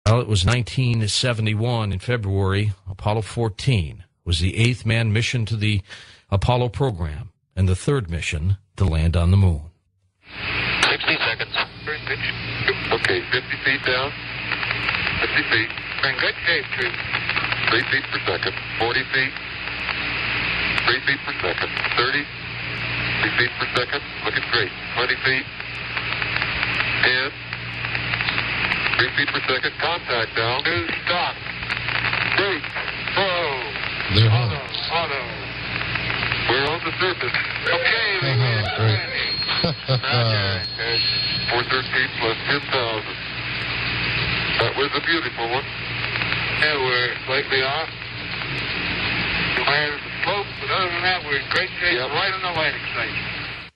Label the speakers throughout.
Speaker 1: Well, it was 1971 in February. Apollo 14 was the 8th manned mission to the Apollo program and the 3rd mission to land on the moon.
Speaker 2: 60 seconds. Okay, 50 feet down. 50 feet. In good shape, too. 3 feet per second. 40 feet. 3 feet per second. 30. 3 feet per second. Looking great. 20 feet. 10. 3 feet per second. Contact down. 2. Stop. Brake. Slow. Auto. We're on the surface. Okay.
Speaker 3: Great.
Speaker 2: Okay. 413 plus 10,000. That was a beautiful one. Yeah, we're slightly off. Higher the slope, but other than that, we're in great shape. Yep. Right on the landing site.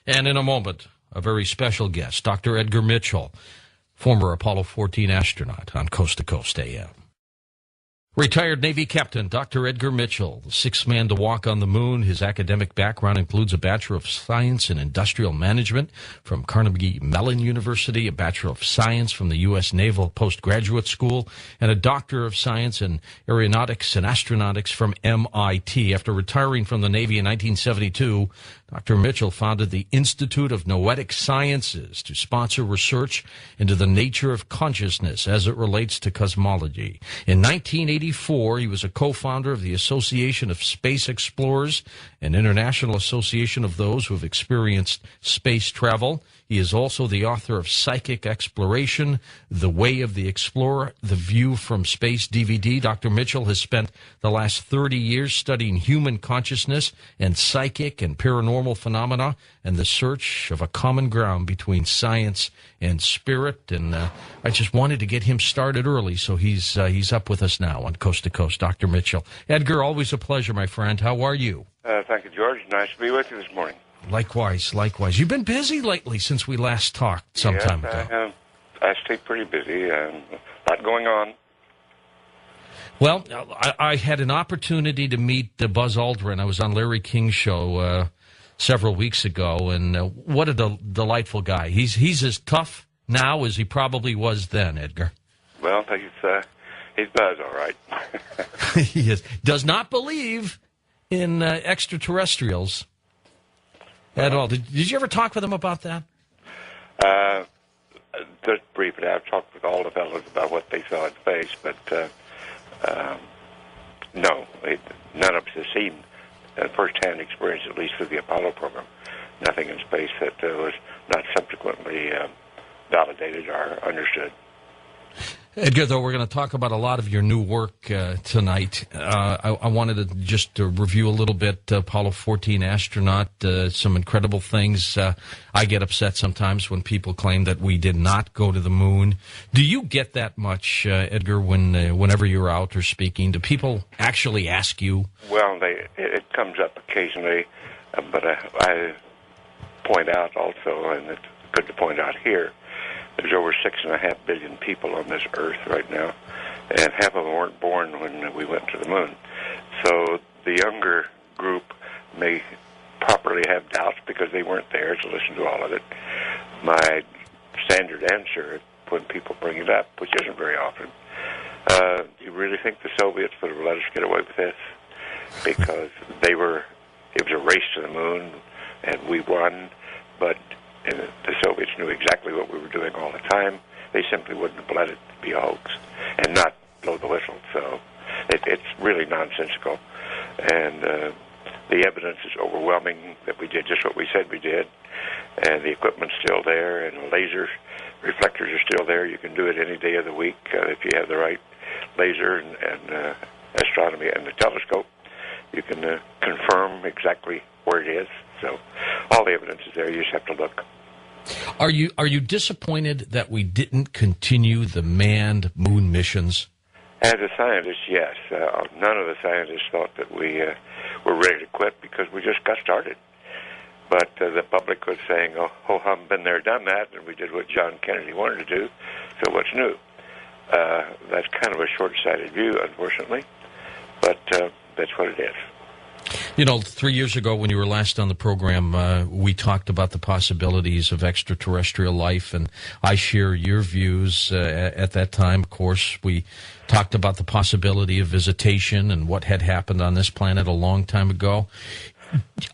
Speaker 1: And in a moment, a very special guest, Dr. Edgar Mitchell, former Apollo 14 astronaut on Coast to Coast AM. Retired Navy Captain Dr. Edgar Mitchell, the 6th man to walk on the moon. His academic background includes a Bachelor of Science in Industrial Management from Carnegie Mellon University, a Bachelor of Science from the U.S. Naval Postgraduate School, and a Doctor of Science in Aeronautics and Astronautics from MIT. After retiring from the Navy in 1972, Dr. Mitchell founded the Institute of Noetic Sciences to sponsor research into the nature of consciousness as it relates to cosmology. In 1984, he was a co-founder of the Association of Space Explorers, an international association of those who have experienced space travel. He is also the author of Psychic Exploration, The Way of the Explorer, The View from Space DVD. Dr. Mitchell has spent the last 30 years studying human consciousness and psychic and paranormal phenomena and the search of a common ground between science and spirit. And I just wanted to get him started early, so he's up with us now on Coast to Coast. Dr. Mitchell. Edgar, always a pleasure, my friend. How are you?
Speaker 4: Thank you, George. Nice to be with you this morning.
Speaker 1: Likewise. You've been busy lately since we last talked some time ago.
Speaker 4: I stay pretty busy. A lot going on.
Speaker 1: Well, I had an opportunity to meet Buzz Aldrin. I was on Larry King's show several weeks ago, and what a delightful guy. He's as tough now as he probably was then, Edgar.
Speaker 4: Well, he's Buzz, all right.
Speaker 1: He does not believe in extraterrestrials at all. Did you ever talk with him about that?
Speaker 4: Just briefly. I've talked with all the fellows about what they saw in space, but no, none of us has seen a first-hand experience, at least with the Apollo program. Nothing in space that was not subsequently validated or understood.
Speaker 1: Edgar, though, we're going to talk about a lot of your new work tonight. I wanted to just review a little bit Apollo 14 astronaut, some incredible things. I get upset sometimes when people claim that we did not go to the moon. Do you get that much, Edgar, whenever you're out or speaking? Do people actually ask you?
Speaker 4: Well, it comes up occasionally, but I point out also, and it's good to point out here, there's over 6.5 billion people on this Earth right now, and half of them weren't born when we went to the moon. So the younger group may properly have doubts because they weren't there to listen to all of it. My standard answer when people bring it up, which isn't very often, do you really think the Soviets would have let us get away with this? Because it was a race to the moon, and we won, but and the Soviets knew exactly what we were doing all the time. They simply wouldn't have let it be a hoax and not blow the whistle. So it's really nonsensical. And the evidence is overwhelming that we did just what we said we did. And the equipment's still there, and the laser reflectors are still there. You can do it any day of the week if you have the right laser and astronomy and the telescope. You can confirm exactly where it is. So all the evidence is there. You just have to look.
Speaker 1: Are you disappointed that we didn't continue the manned moon missions?
Speaker 4: As a scientist, yes. None of the scientists thought that we were ready to quit because we just got started. But the public was saying, oh, I've been there, done that, and we did what John Kennedy wanted to do, so what's new? That's kind of a short-sighted view, unfortunately, but that's what it is.
Speaker 1: You know, 3 years ago when you were last on the program, we talked about the possibilities of extraterrestrial life, and I share your views. At that time, of course, we talked about the possibility of visitation and what had happened on this planet a long time ago.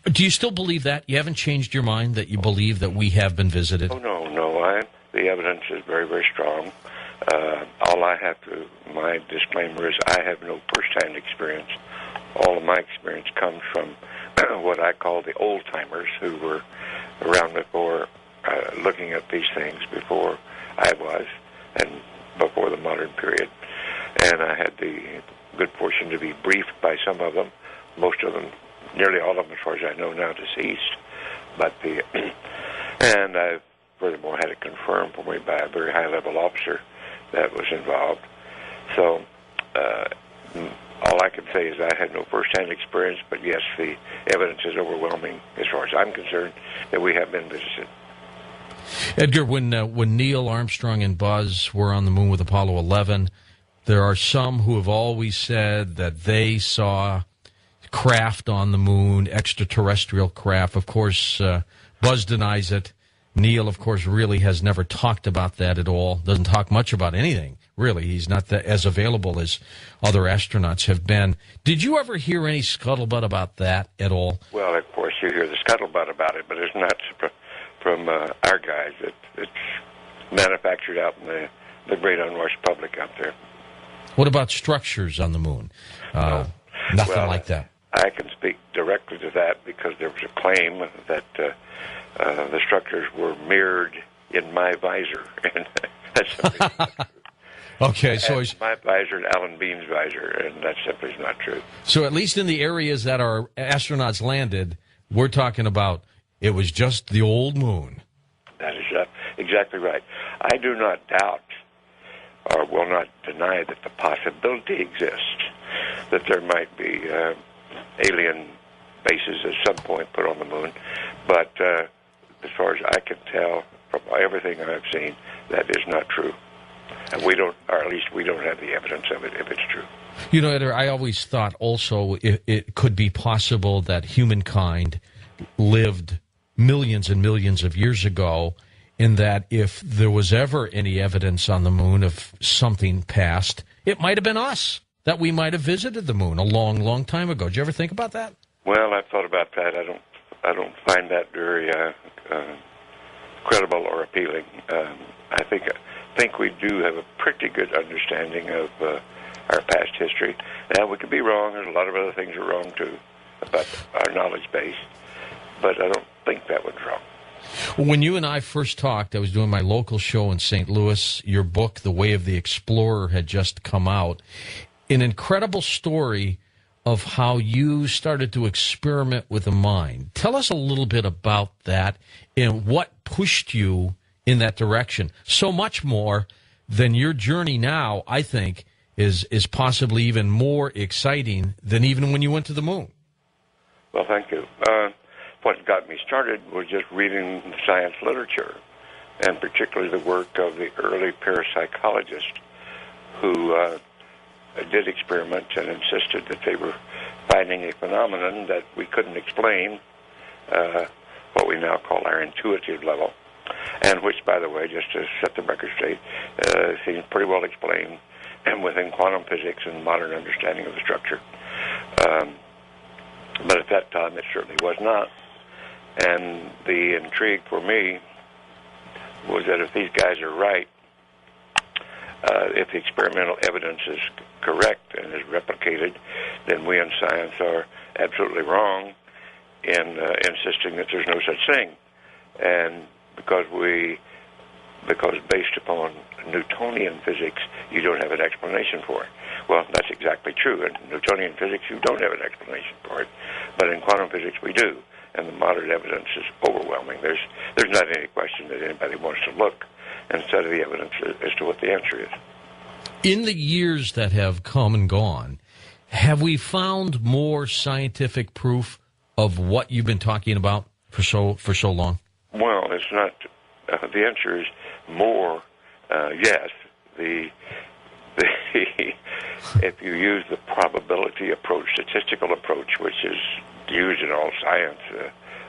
Speaker 1: Do you still believe that? You haven't changed your mind that you believe that we have been visited?
Speaker 4: Oh, no. The evidence is very, very strong. All I have to, my disclaimer is I have no first-hand experience. All of my experience comes from what I call the old-timers who were around before, looking at these things before I was and before the modern period. And I had the good fortune to be briefed by some of them, most of them, nearly all of them as far as I know now, deceased. But and I've furthermore had it confirmed for me by a very high-level officer that was involved. So all I can say is I had no first-hand experience, but yes, the evidence is overwhelming as far as I'm concerned that we have been visited.
Speaker 1: Edgar, when Neil Armstrong and Buzz were on the moon with Apollo 11, there are some who have always said that they saw craft on the moon, extraterrestrial craft. Of course, Buzz denies it. Neil, of course, really has never talked about that at all. Doesn't talk much about anything, really. He's not as available as other astronauts have been. Did you ever hear any scuttlebutt about that at all?
Speaker 4: Well, of course, you hear the scuttlebutt about it, but it's not from our guys. It's manufactured out in the great unwashed public out there.
Speaker 1: What about structures on the moon? Nothing like that.
Speaker 4: I can speak directly to that because there was a claim that the structures were mirrored in my visor, and that's simply not true.
Speaker 1: Okay, so
Speaker 4: my visor and Alan Bean's visor, and that simply is not true.
Speaker 1: So at least in the areas that our astronauts landed, we're talking about it was just the old moon.
Speaker 4: That is exactly right. I do not doubt or will not deny that the possibility exists that there might be alien bases at some point put on the moon, but as far as I can tell from everything I've seen, that is not true. And we don't, or at least we don't have the evidence of it if it's true.
Speaker 1: You know, Edgar, I always thought also it could be possible that humankind lived millions and millions of years ago, in that if there was ever any evidence on the moon of something past, it might have been us, that we might have visited the moon a long, long time ago. Did you ever think about that?
Speaker 4: Well, I've thought about that. I don't find that very credible or appealing. I think we do have a pretty good understanding of our past history. Now, we could be wrong. There's a lot of other things are wrong, too, about our knowledge base. But I don't think that was wrong.
Speaker 1: When you and I first talked, I was doing my local show in St. Louis. Your book, The Way of the Explorer, had just come out. An incredible story of how you started to experiment with the mind. Tell us a little bit about that and what pushed you in that direction. So much more than your journey now, I think, is possibly even more exciting than even when you went to the moon.
Speaker 4: Well, thank you. What got me started was just reading science literature, and particularly the work of the early parapsychologists who did experiments and insisted that they were finding a phenomenon that we couldn't explain, what we now call our intuitive level, and which, by the way, just to set the record straight, seems pretty well explained and within quantum physics and modern understanding of the structure. But at that time, it certainly was not. And the intrigue for me was that if these guys are right, if the experimental evidence is correct and is replicated, then we in science are absolutely wrong in insisting that there's no such thing. And because based upon Newtonian physics, you don't have an explanation for it. Well, that's exactly true. In Newtonian physics, you don't have an explanation for it. But in quantum physics, we do. And the modern evidence is overwhelming. There's not any question that anybody wants to look and study the evidence as to what the answer is.
Speaker 1: In the years that have come and gone, have we found more scientific proof of what you've been talking about for so long?
Speaker 4: Well, it's not. The answer is more. Yes. If you use the probability approach, statistical approach, which is used in all science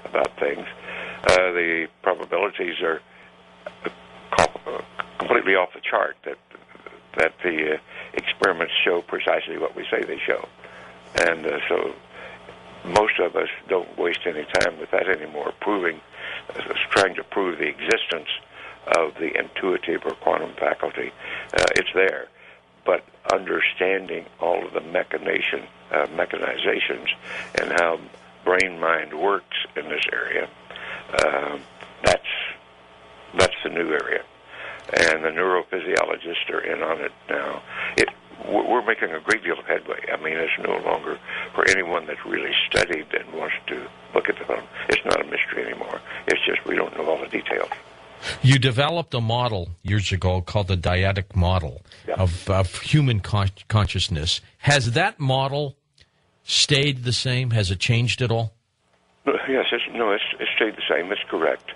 Speaker 4: about things. The probabilities are completely off the chart. That the experiments show precisely what we say they show, and so most of us don't waste any time with that anymore. Trying to prove the existence of the intuitive or quantum faculty. It's there, but understanding all of the mechanizations and how brain-mind works in this area, that's the new area. And the neurophysiologists are in on it now. We're making a great deal of headway. I mean, it's no longer, for anyone that's really studied and wants to look at the phone, it's not a mystery anymore. It's just we don't know all the details.
Speaker 1: You developed a model years ago called the dyadic model of human consciousness. Has that model stayed the same? Has it changed at all?
Speaker 4: Yes, it's stayed the same. It's correct.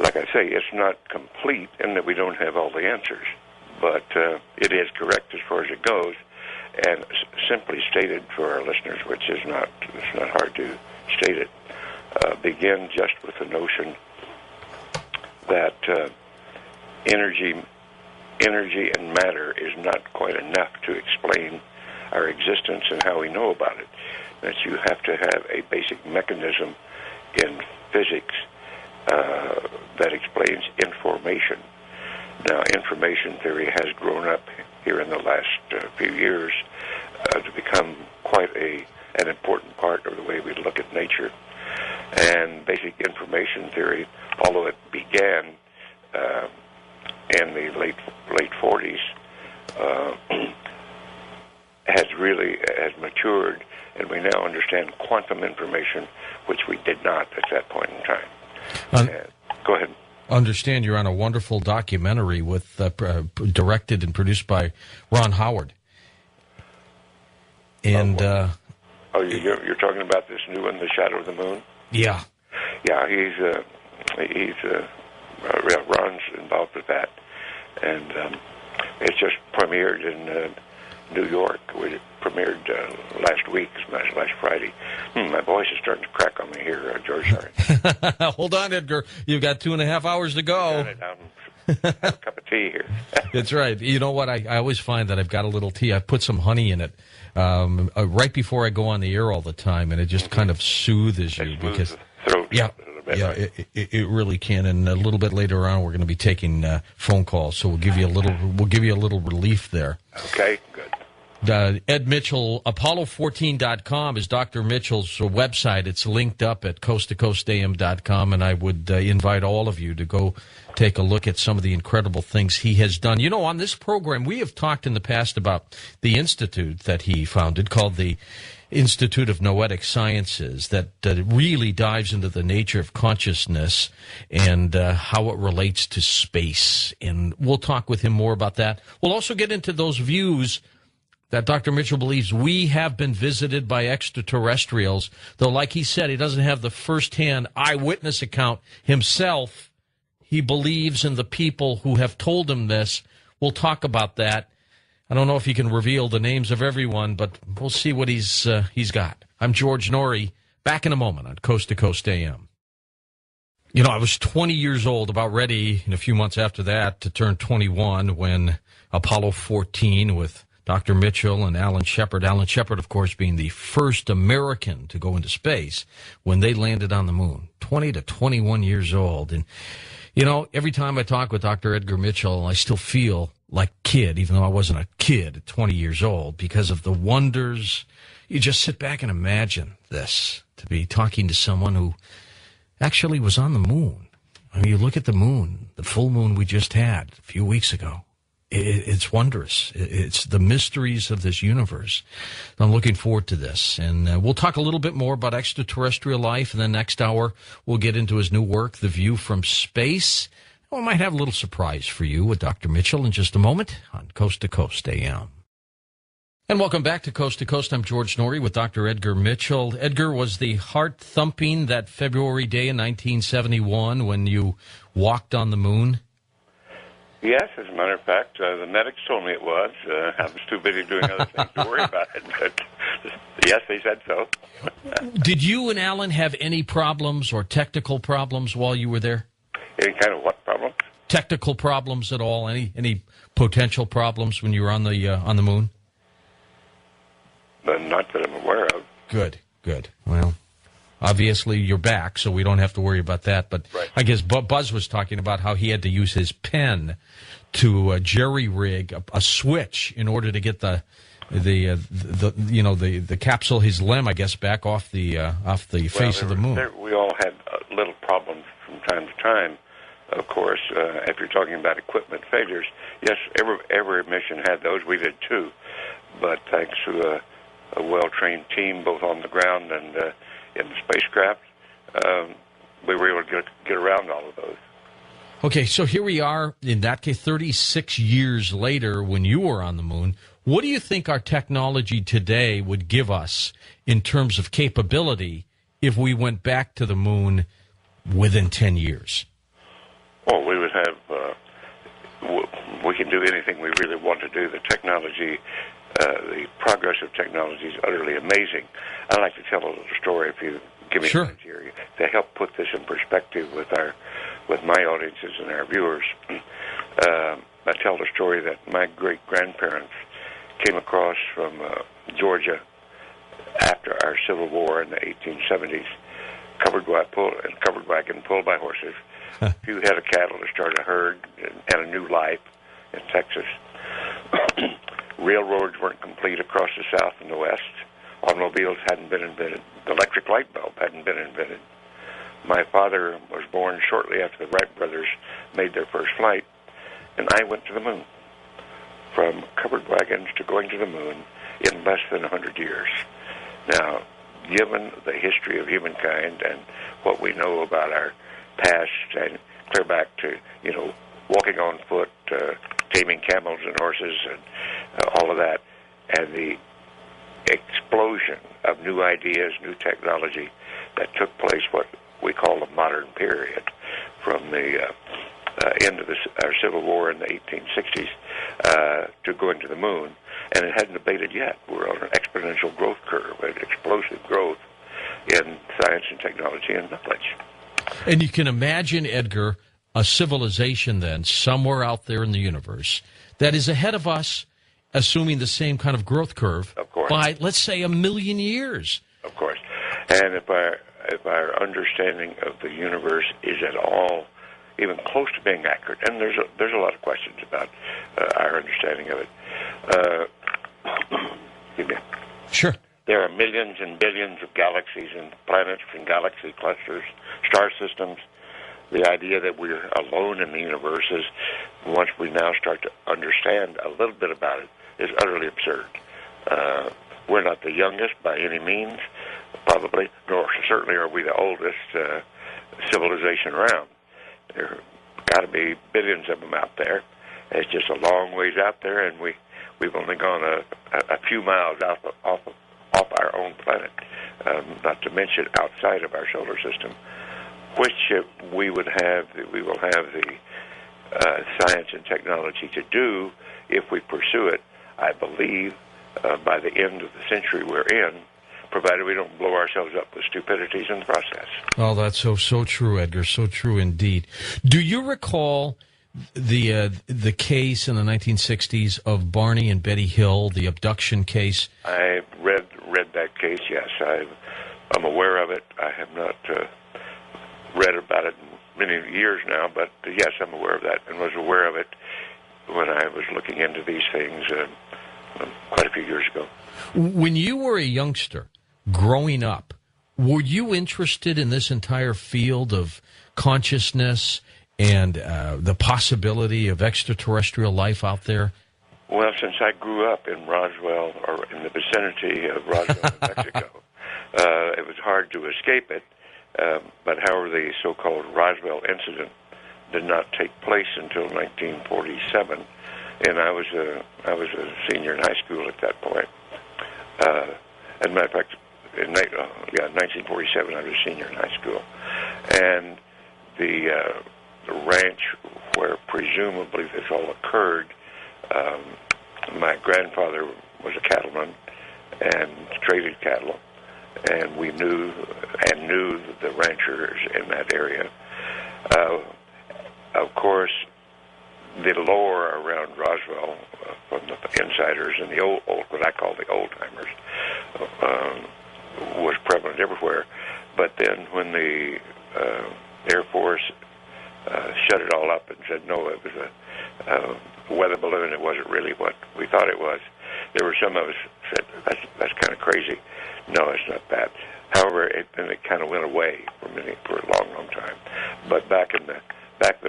Speaker 4: Like I say, it's not complete in that we don't have all the answers, but it is correct as far as it goes. And simply stated for our listeners, which is not hard to state it, begin just with the notion that energy and matter is not quite enough to explain our existence and how we know about it. That you have to have a basic mechanism in physics that explains information. Now, information theory has grown up here in the last few years to become quite an important part of the way we look at nature. And basic information theory, although it began in the late 40s, has matured, and we now understand quantum information, which we did not at that point in time. Go ahead.
Speaker 1: Understand you're on a wonderful documentary with directed and produced by Ron Howard. And
Speaker 4: you're talking about this new one, The Shadow of the Moon?
Speaker 1: Yeah.
Speaker 4: Yeah, Ron's involved with that, and it's just premiered in New York. We premiered last week, last Friday. My voice is starting to crack on me here, George. Sorry.
Speaker 1: Hold on, Edgar. You've got 2.5 hours to go.
Speaker 4: Have a cup of tea here.
Speaker 1: That's right. You know what? I always find that I've got a little tea. I put some honey in it right before I go on the air all the time, and it just kind of soothes you because
Speaker 4: throat.
Speaker 1: Yeah. It really can. And a little bit later on, we're going to be taking phone calls, so we'll give you a little relief there.
Speaker 4: Okay, good.
Speaker 1: Ed Mitchell, Apollo14.com is Dr. Mitchell's website. It's linked up at coasttocoastam.com, and I would invite all of you to go take a look at some of the incredible things he has done. You know, on this program, we have talked in the past about the institute that he founded called the Institute of Noetic Sciences that really dives into the nature of consciousness and how it relates to space. And we'll talk with him more about that. We'll also get into those views that Dr. Mitchell believes we have been visited by extraterrestrials, though, like he said, he doesn't have the first-hand eyewitness account himself. He believes in the people who have told him this. We'll talk about that. I don't know if he can reveal the names of everyone, but we'll see what he's got. I'm George Norrie, back in a moment on Coast to Coast AM. You know, I was 20 years old, about ready in a few months after that to turn 21 when Apollo 14 with Dr. Mitchell and Alan Shepard, of course, being the first American to go into space when they landed on the moon, 20 to 21 years old. And, you know, every time I talk with Dr. Edgar Mitchell, I still feel like a kid, even though I wasn't a kid at 20 years old, because of the wonders. You just sit back and imagine this, to be talking to someone who actually was on the moon. I mean, you look at the moon, the full moon we just had a few weeks ago. It's wondrous. It's the mysteries of this universe. I'm looking forward to this. And we'll talk a little bit more about extraterrestrial life. And then next hour, we'll get into his new work, The View from Space. We might have a little surprise for you with Dr. Mitchell in just a moment on Coast to Coast AM. And welcome back to Coast. I'm George Norrie with Dr. Edgar Mitchell. Edgar, was the heart thumping that February day in 1971 when you walked on the moon?
Speaker 4: Yes, as a matter of fact, the medics told me it was. I was too busy doing other things to worry about it. But Yes, they said so.
Speaker 1: Did you and Alan have any problems or technical problems while you were there?
Speaker 4: Any kind of what problem?
Speaker 1: Technical problems at all? Any potential problems when you were on the moon?
Speaker 4: Not that I'm aware of.
Speaker 1: Good. Well, obviously you're back, so we don't have to worry about that. But
Speaker 4: right.
Speaker 1: I guess Buzz was talking about how he had to use his pen to jerry-rig a switch in order to get the capsule, his limb, I guess, back off the face of the moon.
Speaker 4: We all had little problems from time to time. Of course, if you're talking about equipment failures, yes, every mission had those. We did too. But thanks to a well-trained team, both on the ground and in the spacecraft, we were able to get around all of those.
Speaker 1: Okay, so here we are, in that case, 36 years later when you were on the moon. What do you think our technology today would give us in terms of capability if we went back to the moon within 10 years?
Speaker 4: Well, we would have, we can do anything we really want to do. The technology, the progress of technology is utterly amazing. I'd like to tell a little story if you give me a minute here to help put this in perspective with my audiences and our viewers. I tell the story that my great-grandparents came across from Georgia after our Civil War in the 1870s, covered wagon pulled by horses, a few head of cattle to start a herd and a new life in Texas. Railroads weren't complete across the South and the West. Automobiles hadn't been invented. The electric light bulb hadn't been invented. My father was born shortly after the Wright brothers made their first flight, and I went to the moon. From covered wagons to going to the moon in less than 100 years. Now, given the history of humankind and what we know about our past, and clear back to, walking on foot, taming camels and horses, and all of that, and the explosion of new ideas, new technology that took place, what we call the modern period, from the end of our Civil War in the 1860s to going to the moon, and it hadn't abated yet. We're on an exponential growth curve, an explosive growth in science and technology and knowledge.
Speaker 1: And you can imagine, Edgar, a civilization then somewhere out there in the universe that is ahead of us, assuming the same kind of growth curve,
Speaker 4: of course,
Speaker 1: by, let's say, 1 million years.
Speaker 4: Of course. And if our understanding of the universe is at all even close to being accurate, and there's a lot of questions about our understanding of it. Excuse me.
Speaker 1: Sure.
Speaker 4: There are millions and billions of galaxies and planets and galaxy clusters, star systems. The idea that we're alone in the universe is, once we now start to understand a little bit about it, is utterly absurd. We're not the youngest by any means, probably, nor certainly are we the oldest civilization around. There got to be billions of them out there. It's just a long ways out there, and we've only gone a few miles off our own planet, not to mention outside of our solar system, which we will have the science and technology to do if we pursue it, I believe, by the end of the century we're in, provided we don't blow ourselves up with stupidities in the process. Oh,
Speaker 1: that's so true, Edgar, so true indeed. Do you recall the case in the 1960s of Barney and Betty Hill, the abduction case?
Speaker 4: I read that case, yes. I'm aware of it. I have not read about it in many years now, but yes, I'm aware of that, and was aware of it when I was looking into these things quite a few years ago.
Speaker 1: When you were a youngster, growing up, were you interested in this entire field of consciousness and the possibility of extraterrestrial life out there?
Speaker 4: Well, since I grew up in Roswell, or in the vicinity of Roswell, New Mexico, it was hard to escape it. But however, the so-called Roswell incident did not take place until 1947, and I was a senior in high school at that point. As a matter of fact, in 1947, I was a senior in high school, and the ranch where presumably this all occurred, my grandfather was a cattleman, and traded cattle, and we knew the ranchers in that area. Of course, the lore around Roswell from the insiders and the old what I call the old timers was prevalent everywhere. But then when the Air Force shut it all up and said no, it was a weather balloon, it wasn't really what we thought it was. There were some of us said that's kind of crazy. No, it's not that. However, it kind of went away for a long time. But back in the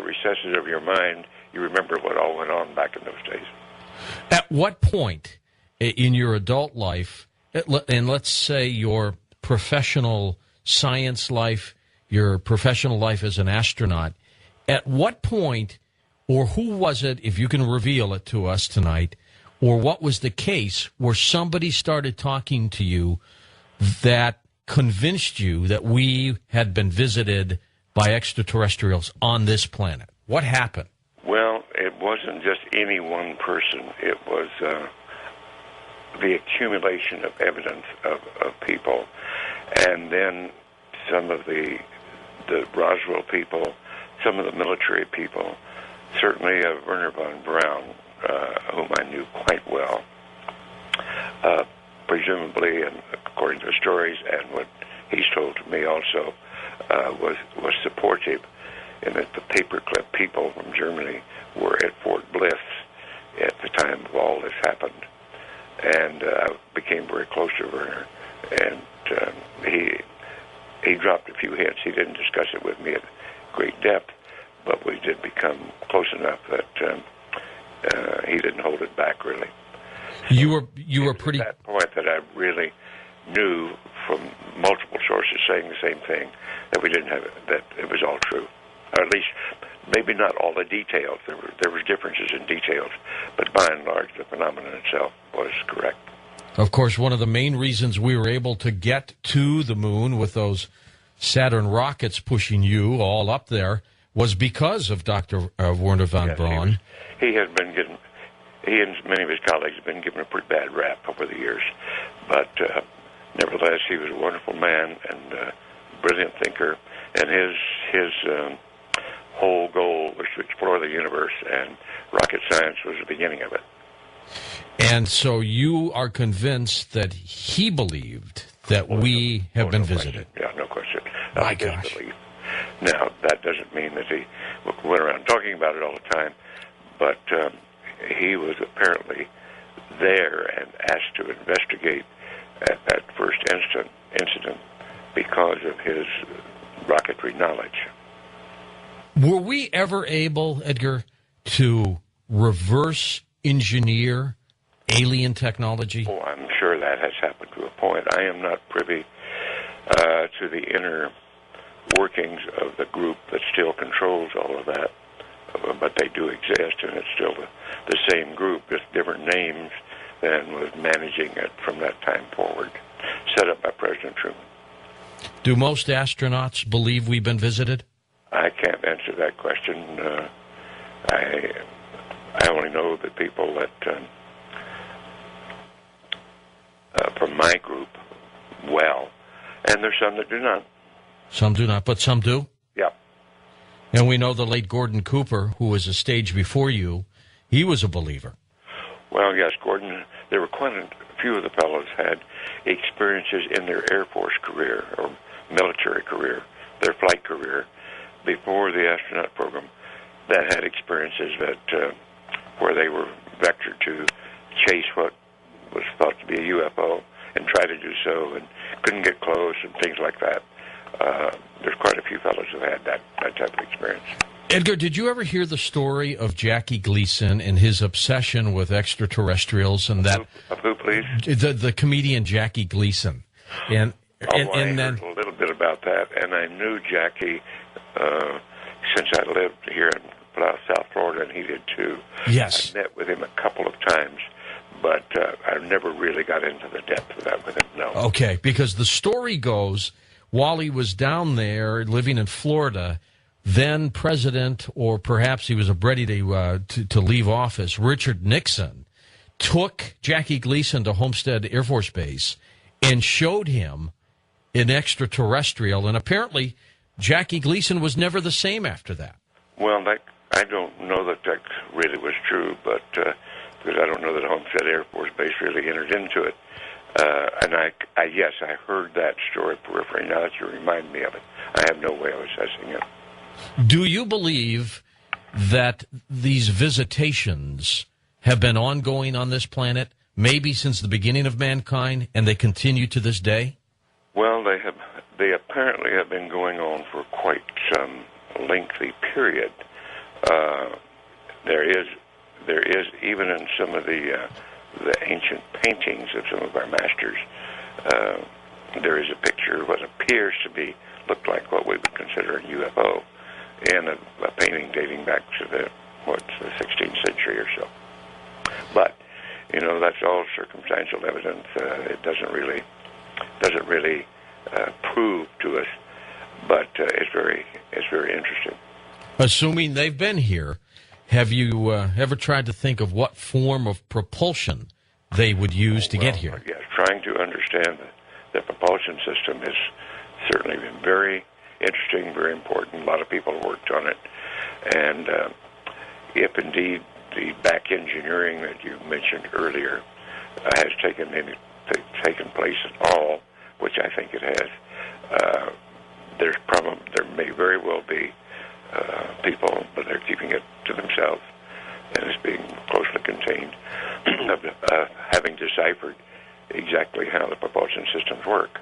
Speaker 4: recesses of your mind, you remember what all went on back in those days.
Speaker 1: At what point in your adult life, and let's say your professional science life, your professional life as an astronaut, at what point, or who was it, if you can reveal it to us tonight, or what was the case where somebody started talking to you that convinced you that we had been visited by extraterrestrials on this planet? What happened?
Speaker 4: Well, it wasn't just any one person. It was the accumulation of evidence of people. And then some of the Roswell people, some of the military people, certainly Werner von Braun, whom I knew quite well, presumably, and according to the stories and what he's told to me also, was supportive in that the paperclip people from Germany were at Fort Bliss at the time of all this happened. And I became very close to Werner, and he dropped a few hints. He didn't discuss it with me at great depth, but we did become close enough that he didn't hold it back, really.
Speaker 1: You were pretty...
Speaker 4: At that point that I really knew from multiple sources saying the same thing, that we didn't have it, that it was all true. Or at least, maybe not all the details. There was differences in details, but by and large, the phenomenon itself was correct.
Speaker 1: Of course, one of the main reasons we were able to get to the moon with those Saturn rockets pushing you all up there was because of Dr. Werner von Braun.
Speaker 4: He has been getting, he and many of his colleagues have been given a pretty bad rap over the years, but nevertheless, he was a wonderful man and a brilliant thinker, and his whole goal was to explore the universe, and rocket science was the beginning of it.
Speaker 1: And so you are convinced that he believed that we have been visited.
Speaker 4: Yeah, no question.
Speaker 1: My gosh.
Speaker 4: Belief. Now, that doesn't mean that he went around talking about it all the time, but he was apparently there and asked to investigate at that first incident because of his rocketry knowledge.
Speaker 1: Were we ever able, Edgar, to reverse engineer alien technology?
Speaker 4: Oh, I'm sure that has happened to a point. I am not privy to the inner workings of the group that still controls all of that, but they do exist, and it's still the same group, just different names than was managing it from that time forward, set up by President Truman.
Speaker 1: Do most astronauts believe we've been visited?
Speaker 4: I can't answer that question. I only know the people that from my group well, and there's some that do not.
Speaker 1: Some do not, but some do?
Speaker 4: Yeah.
Speaker 1: And we know the late Gordon Cooper, who was a stage before you, he was a believer.
Speaker 4: Well, yes, Gordon, there were quite a few of the fellows had experiences in their Air Force career or military career, their flight career, before the astronaut program, that had experiences that where they were vectored to chase what was thought to be a UFO and try to do so and couldn't get close and things like that. There's quite a few fellows who had that type of experience.
Speaker 1: Edgar, did you ever hear the story of Jackie Gleason and his obsession with extraterrestrials and that?
Speaker 4: Of who, please?
Speaker 1: The comedian Jackie Gleason. And
Speaker 4: I heard a little bit about that, and I knew Jackie since I lived here in South Florida, and he did too.
Speaker 1: Yes.
Speaker 4: I met with him a couple of times, but I never really got into the depth of that with him, no.
Speaker 1: Okay, because the story goes, while he was down there living in Florida, then President, or perhaps he was ready to leave office, Richard Nixon, took Jackie Gleason to Homestead Air Force Base and showed him an extraterrestrial, and apparently Jackie Gleason was never the same after that.
Speaker 4: Well, I don't know that really was true, but because I don't know that Homestead Air Force Base really entered into it. And yes, I heard that story peripherally. Now that you remind me of it, I have no way of assessing it.
Speaker 1: Do you believe that these visitations have been ongoing on this planet, maybe since the beginning of mankind, and they continue to this day?
Speaker 4: Well, they apparently have been going on for quite some lengthy period. There is even in some of the ancient paintings of some of our masters, there is a picture of what appears to look like what we would consider a UFO, in a painting dating back to the 16th century or so. But that's all circumstantial evidence. It doesn't really prove to us, but it's very interesting.
Speaker 1: Assuming they've been here, have you ever tried to think of what form of propulsion they would use to get here?
Speaker 4: Yes, trying to understand the propulsion system has certainly been very interesting, very important. A lot of people worked on it, and if indeed the back engineering that you mentioned earlier has taken place at all, which I think it has, there may very well be people, but they're keeping it to themselves, and it's being closely contained, of having deciphered exactly how the propulsion systems work.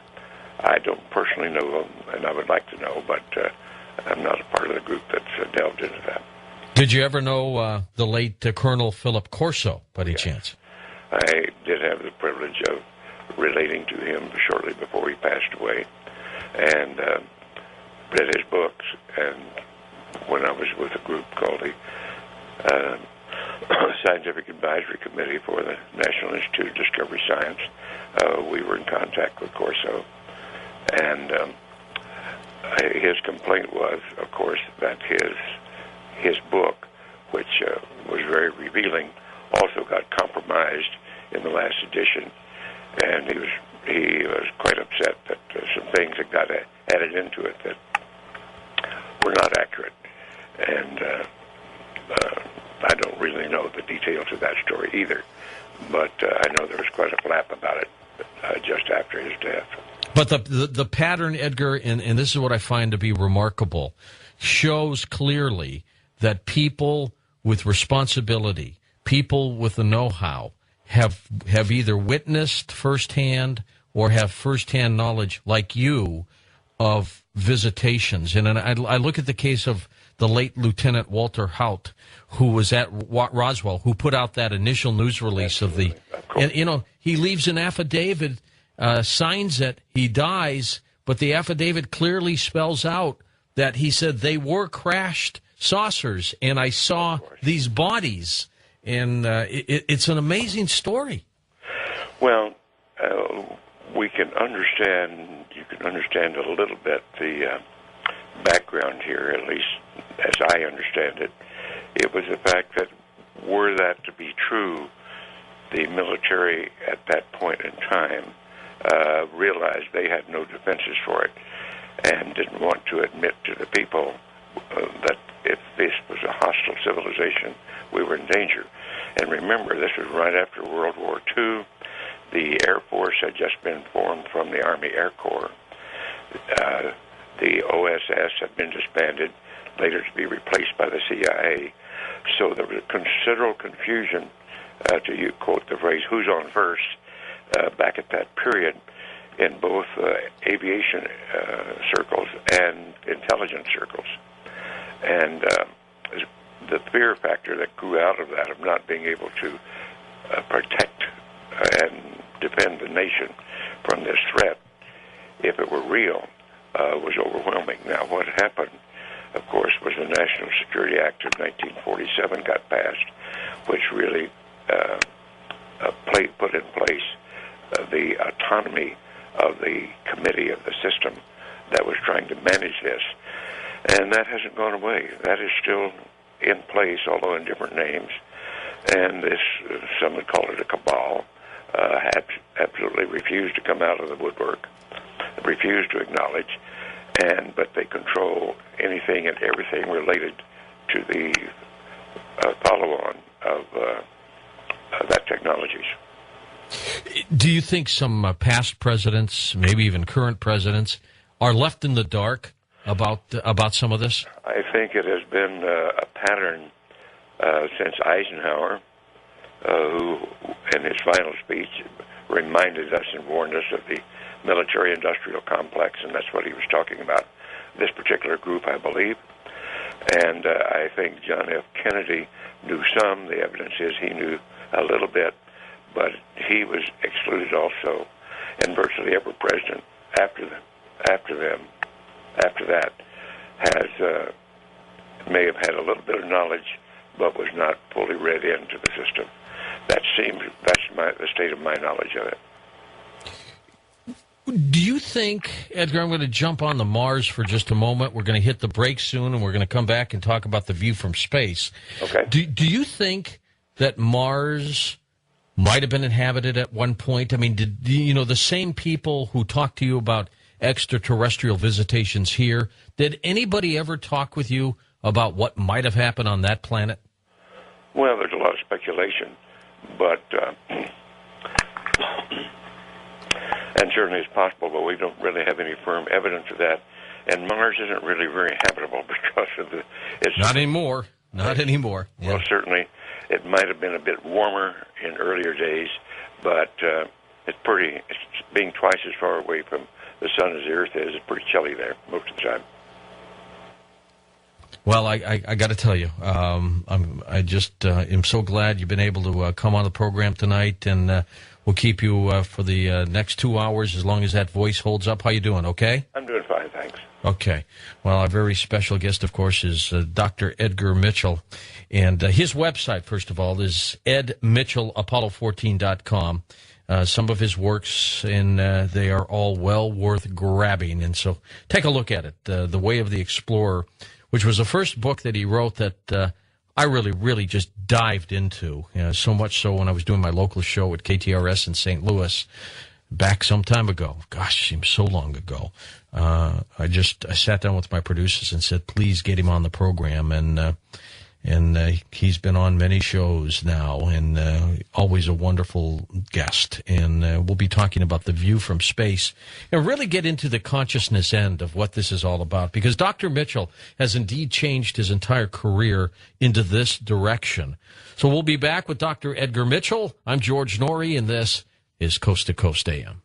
Speaker 4: I don't personally know them, and I would like to know, but I'm not a part of the group that's delved into that.
Speaker 1: Did you ever know the late Colonel Philip Corso, by any chance?
Speaker 4: I did have the privilege of relating to him shortly before he passed away, and read his books. And when I was with a group called the Scientific Advisory Committee for the National Institute of Discovery Science, we were in contact with Corso. And his complaint was, of course, that his book, which was very revealing, also got compromised in the last edition, and he was quite upset that some things that got added into it that were not accurate. And I don't really know the details of that story either, but I know there was quite a flap about it just after his death.
Speaker 1: But the pattern, Edgar, and this is what I find to be remarkable, shows clearly that people with responsibility, people with the know-how, have either witnessed firsthand or have firsthand knowledge, like you, of visitations. And I look at the case of the late Lieutenant Walter Haut, who was at Roswell, who put out that initial news release of and he leaves an affidavit, signs it, he dies, but the affidavit clearly spells out that he said they were crashed saucers, and I saw these bodies, and it's an amazing story.
Speaker 4: Well, you can understand a little bit the background here, at least as I understand it. It was the fact that, were that to be true, the military at that point in time realized they had no defenses for it and didn't want to admit to the people that if this was a hostile civilization, we were in danger. And remember, this was right after World War II. The Air Force had just been formed from the Army Air Corps. The OSS had been disbanded, later to be replaced by the CIA. So there was considerable confusion, to quote the phrase, who's on first, back at that period, in both aviation circles and intelligence circles. And the fear factor that grew out of that, of not being able to protect and defend the nation from this threat, if it were real, was overwhelming. Now, what happened, of course, was the National Security Act of 1947 got passed, which really put in place the autonomy of the committee of the system that was trying to manage this. And that hasn't gone away. That is still in place, although in different names. And this, some would call it a cabal, absolutely refused to come out of the woodwork, refused to acknowledge, but they control anything and everything related to the follow-on of that technologies.
Speaker 1: Do you think some past presidents, maybe even current presidents, are left in the dark about some of this?
Speaker 4: I think it has been a pattern since Eisenhower, who, in his final speech, reminded us and warned us of the military-industrial complex, and that's what he was talking about, this particular group, I believe. And I think John F. Kennedy knew some. The evidence is he knew a little bit, but he was excluded also. And virtually every president after that, has may have had a little bit of knowledge, but was not fully read into the system. That's the state of my knowledge of it.
Speaker 1: Do you think, Edgar, I'm going to jump on the Mars for just a moment. We're going to hit the break soon, and we're going to come back and talk about the view from space.
Speaker 4: Okay.
Speaker 1: Do you think that Mars might have been inhabited at one point? I mean, did the same people who talked to you about extraterrestrial visitations here, did anybody ever talk with you about what might have happened on that planet?
Speaker 4: Well, there's a lot of speculation, but and certainly it's possible, but we don't really have any firm evidence of that. And Mars isn't really very habitable because of it's
Speaker 1: not anymore. Not anymore. Yeah.
Speaker 4: Well, certainly it might have been a bit warmer in earlier days, but it's being twice as far away from the sun as the Earth is. It's pretty chilly there most of the time.
Speaker 1: Well, I got to tell you, I just am so glad you've been able to come on the program tonight, and we'll keep you for the next 2 hours as long as that voice holds up. How you doing? Okay?
Speaker 4: I'm doing fine, thanks.
Speaker 1: Okay. Well, our very special guest, of course, is Dr. Edgar Mitchell, and his website, first of all, is edmitchellapollo14.com. Some of his works, and they are all well worth grabbing, and so take a look at it. The Way of the Explorer, which was the first book that he wrote that I really just dived into. So much so when I was doing my local show at KTRS in St. Louis back some time ago. Gosh, it seems so long ago. I sat down with my producers and said, please get him on the program. And he's been on many shows now, and always a wonderful guest. And we'll be talking about the view from space and really get into the consciousness end of what this is all about, because Dr. Mitchell has indeed changed his entire career into this direction. So we'll be back with Dr. Edgar Mitchell. I'm George Norrie, and this is Coast to Coast AM.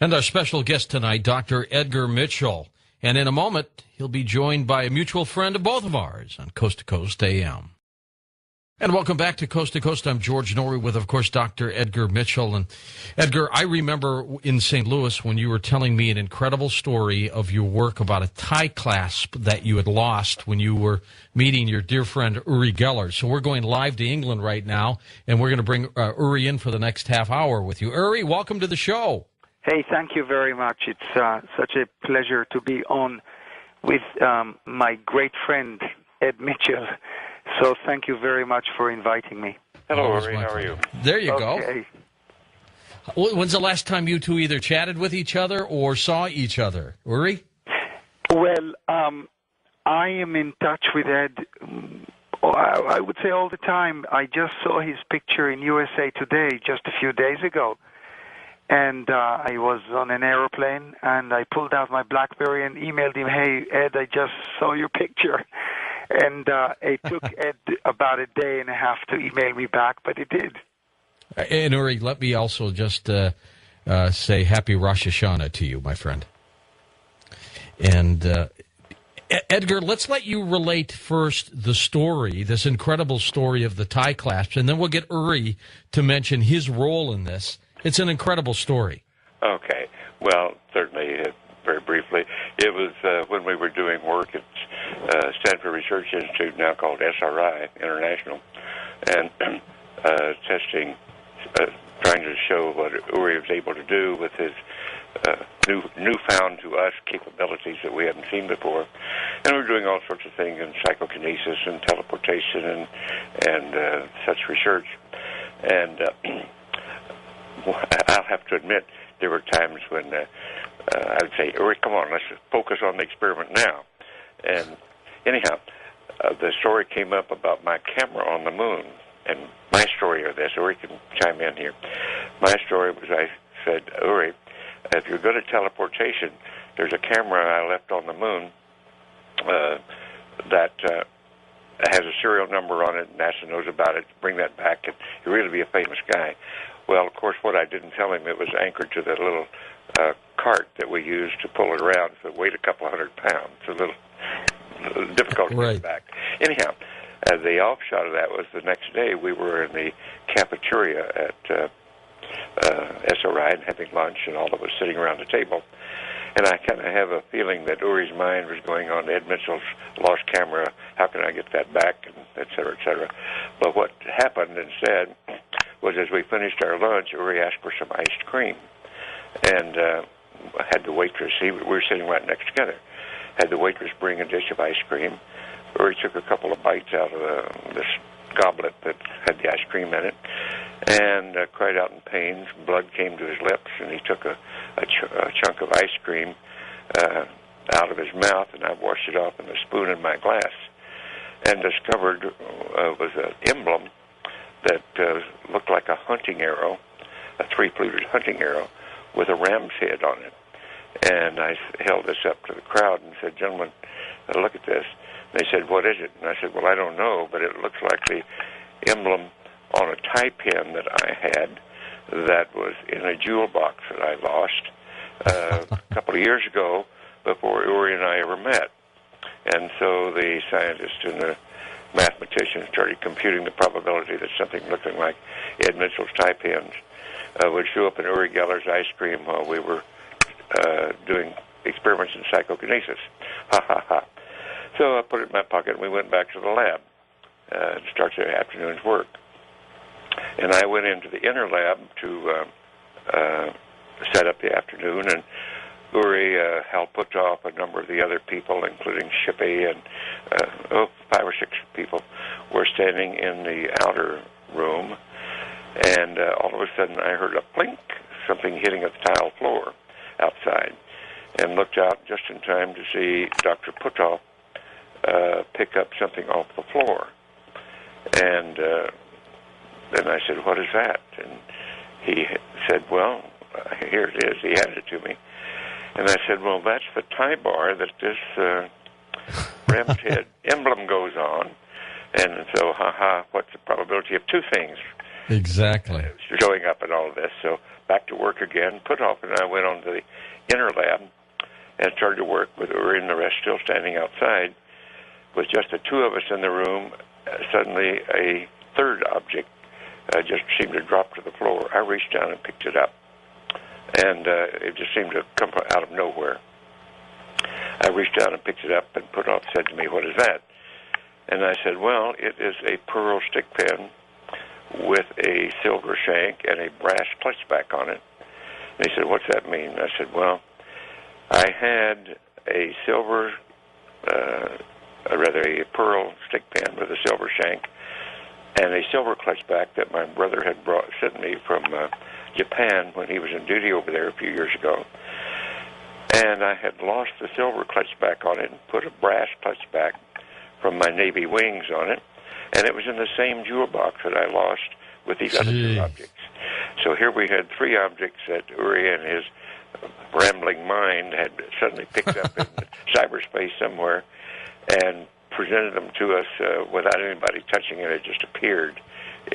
Speaker 1: And our special guest tonight, Dr. Edgar Mitchell. And in a moment, he'll be joined by a mutual friend of both of ours on Coast to Coast AM. And welcome back to Coast to Coast. I'm George Norrie with, of course, Dr. Edgar Mitchell. And Edgar, I remember in St. Louis when you were telling me an incredible story of your work about a tie clasp that you had lost when you were meeting your dear friend Uri Geller. So we're going live to England right now, and we're going to bring Uri in for the next half hour with you. Uri, welcome to the show.
Speaker 3: Hey, thank you very much. It's such a pleasure to be on with my great friend, Ed Mitchell. So thank you very much for inviting me.
Speaker 4: Hello, Uri. How are you?
Speaker 1: There you
Speaker 3: Okay.
Speaker 1: go. When's the last time you two either chatted with each other or saw each other? Uri?
Speaker 3: Well, I am in touch with Ed, I would say all the time. I just saw his picture in USA Today just a few days ago. And I was on an airplane, and I pulled out my BlackBerry and emailed him, hey, Ed, I just saw your picture. And it took Ed about a day and a half to email me back, but it did.
Speaker 1: And Uri, let me also just say Happy Rosh Hashanah to you, my friend. And Edgar, let's let you relate first the story, this incredible story of the tie clasps, and then we'll get Uri to mention his role in this. It's an incredible story.
Speaker 4: Okay. Well, certainly, very briefly, it was when we were doing work at Stanford Research Institute, now called SRI International, and testing, trying to show what Uri was able to do with his newfound to us capabilities that we hadn't seen before. And we're doing all sorts of things in psychokinesis and teleportation and such research. And I'll have to admit, there were times when I would say, Uri, come on, let's focus on the experiment now. And anyhow, the story came up about my camera on the moon. And my story of this, Uri can chime in here. My story was, I said, Uri, if you're good at teleportation, there's a camera I left on the moon that has a serial number on it. NASA knows about it. Bring that back, and you'll really be a famous guy. Well, of course, what I didn't tell him, it was anchored to that little cart that we used to pull it around. So it weighed a couple hundred pounds. It's a little difficult to get back. Anyhow, the offshot of that was the next day we were in the cafeteria at SRI and having lunch, and all of us sitting around the table. And I kind of have a feeling that Uri's mind was going on Ed Mitchell's lost camera. How can I get that back? And et cetera, et cetera. But what happened instead was, as we finished our lunch, Uri asked for some iced cream. And had the waitress, we were sitting right next together, had the waitress bring a dish of ice cream. Uri took a couple of bites out of this goblet that had the ice cream in it, and cried out in pain. Blood came to his lips, and he took a chunk of ice cream out of his mouth, and I washed it off in a spoon in my glass, and discovered was an emblem that looked like a hunting arrow, a three-fluted hunting arrow with a ram's head on it. And I held this up to the crowd and said, gentlemen, look at this. And they said, what is it? And I said, well, I don't know, but it looks like the emblem on a tie pin that I had that was in a jewel box that I lost a couple of years ago before Uri and I ever met. And so the scientists and the mathematicians started computing the probability that something looking like Ed Mitchell's tie pins would show up in Uri Geller's ice cream while we were doing experiments in psychokinesis. Ha, ha, ha. So I put it in my pocket, and we went back to the lab to start the afternoon's work. And I went into the inner lab to set up the afternoon, and Uri, Hal Puthoff, a number of the other people, including Shippey and 5 or 6 people, were standing in the outer room, and all of a sudden I heard a plink, something hitting the tile floor outside, and looked out just in time to see Dr. Puthoff pick up something off the floor. And then I said, what is that? And he said, well, here it is. He handed it to me. And I said, well, that's the tie bar that this ram's head emblem goes on. And so, what's the probability of 2 things?
Speaker 1: Exactly.
Speaker 4: Showing up in all of this. So back to work again. Puthoff and I went on to the inner lab and started to work with Uri and the rest still standing outside. With just the 2 of us in the room, suddenly a third object just seemed to drop to the floor. I reached down and picked it up, and it just seemed to come out of nowhere. I reached down and picked it up, and Puthoff said to me, what is that? And I said, well, it is a pearl stick pen with a silver shank and a brass clutch back on it. And he said, what's that mean? And I said, well, I had a silver, a pearl stick pen with a silver shank and a silver clutch back that my brother had sent me from Japan when he was in duty over there a few years ago. And I had lost the silver clutch back on it and put a brass clutch back from my Navy wings on it. And it was in the same jewel box that I lost with these other 2 objects. So here we had 3 objects that Uri and his rambling mind had suddenly picked up in cyberspace somewhere and presented them to us without anybody touching it. It just appeared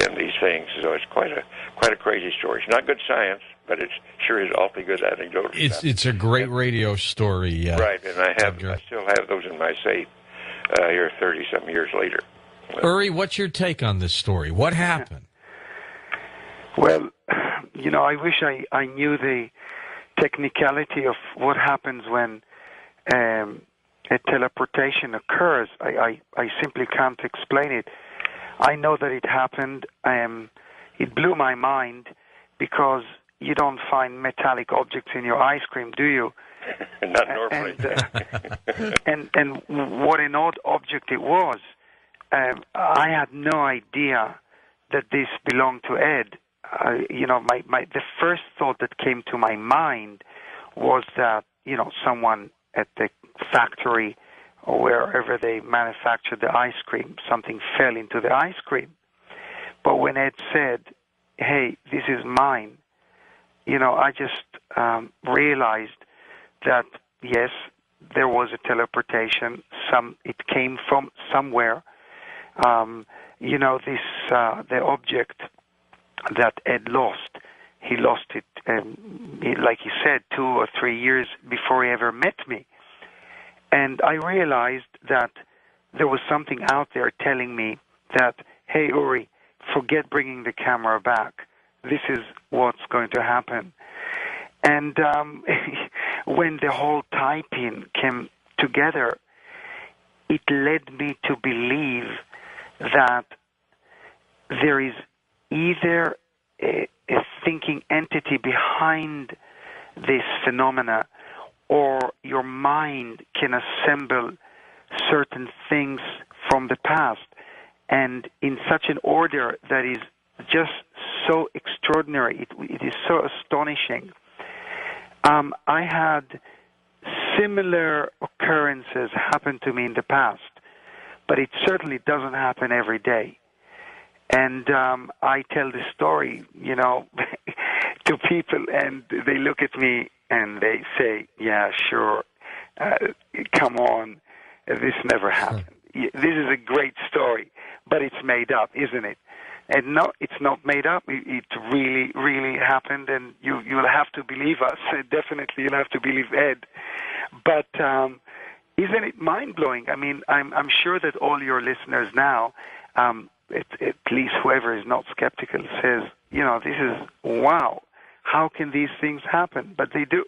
Speaker 4: in these things. So it's quite a crazy story. It's not good science, but it sure is awfully good anecdotal stuff.
Speaker 1: It's a great radio story.
Speaker 4: Right, and I still have those in my safe here 30-some years later.
Speaker 1: Uri, what's your take on this story? What happened?
Speaker 3: Well, I wish I knew the technicality of what happens when a teleportation occurs. I simply can't explain it. I know that it happened. It blew my mind because, you don't find metallic objects in your ice cream, do you?
Speaker 4: Not normally.
Speaker 3: And what an odd object it was. I had no idea that this belonged to Ed. The first thought that came to my mind was that, someone at the factory or wherever they manufactured the ice cream, something fell into the ice cream. But when Ed said, hey, this is mine, I just realized that, yes, there was a teleportation. It came from somewhere. The object that Ed lost, he lost it, like he said, 2 or 3 years before he ever met me. And I realized that there was something out there telling me that, hey, Uri, forget bringing the camera back. This is what's going to happen. And when the whole typing came together, it led me to believe that there is either a thinking entity behind this phenomena, or your mind can assemble certain things from the past, and in such an order that is just so extraordinary. It is so astonishing. I had similar occurrences happen to me in the past, but it certainly doesn't happen every day. And I tell this story, to people, and they look at me and they say, yeah, sure, come on, this never happened. This is a great story, but it's made up, isn't it? And no, it's not made up. It really, really happened, and you'll have to believe us. Definitely, you'll have to believe Ed. But isn't it mind-blowing? I mean, I'm sure that all your listeners now, at least whoever is not skeptical, says, this is, wow, how can these things happen? But they do.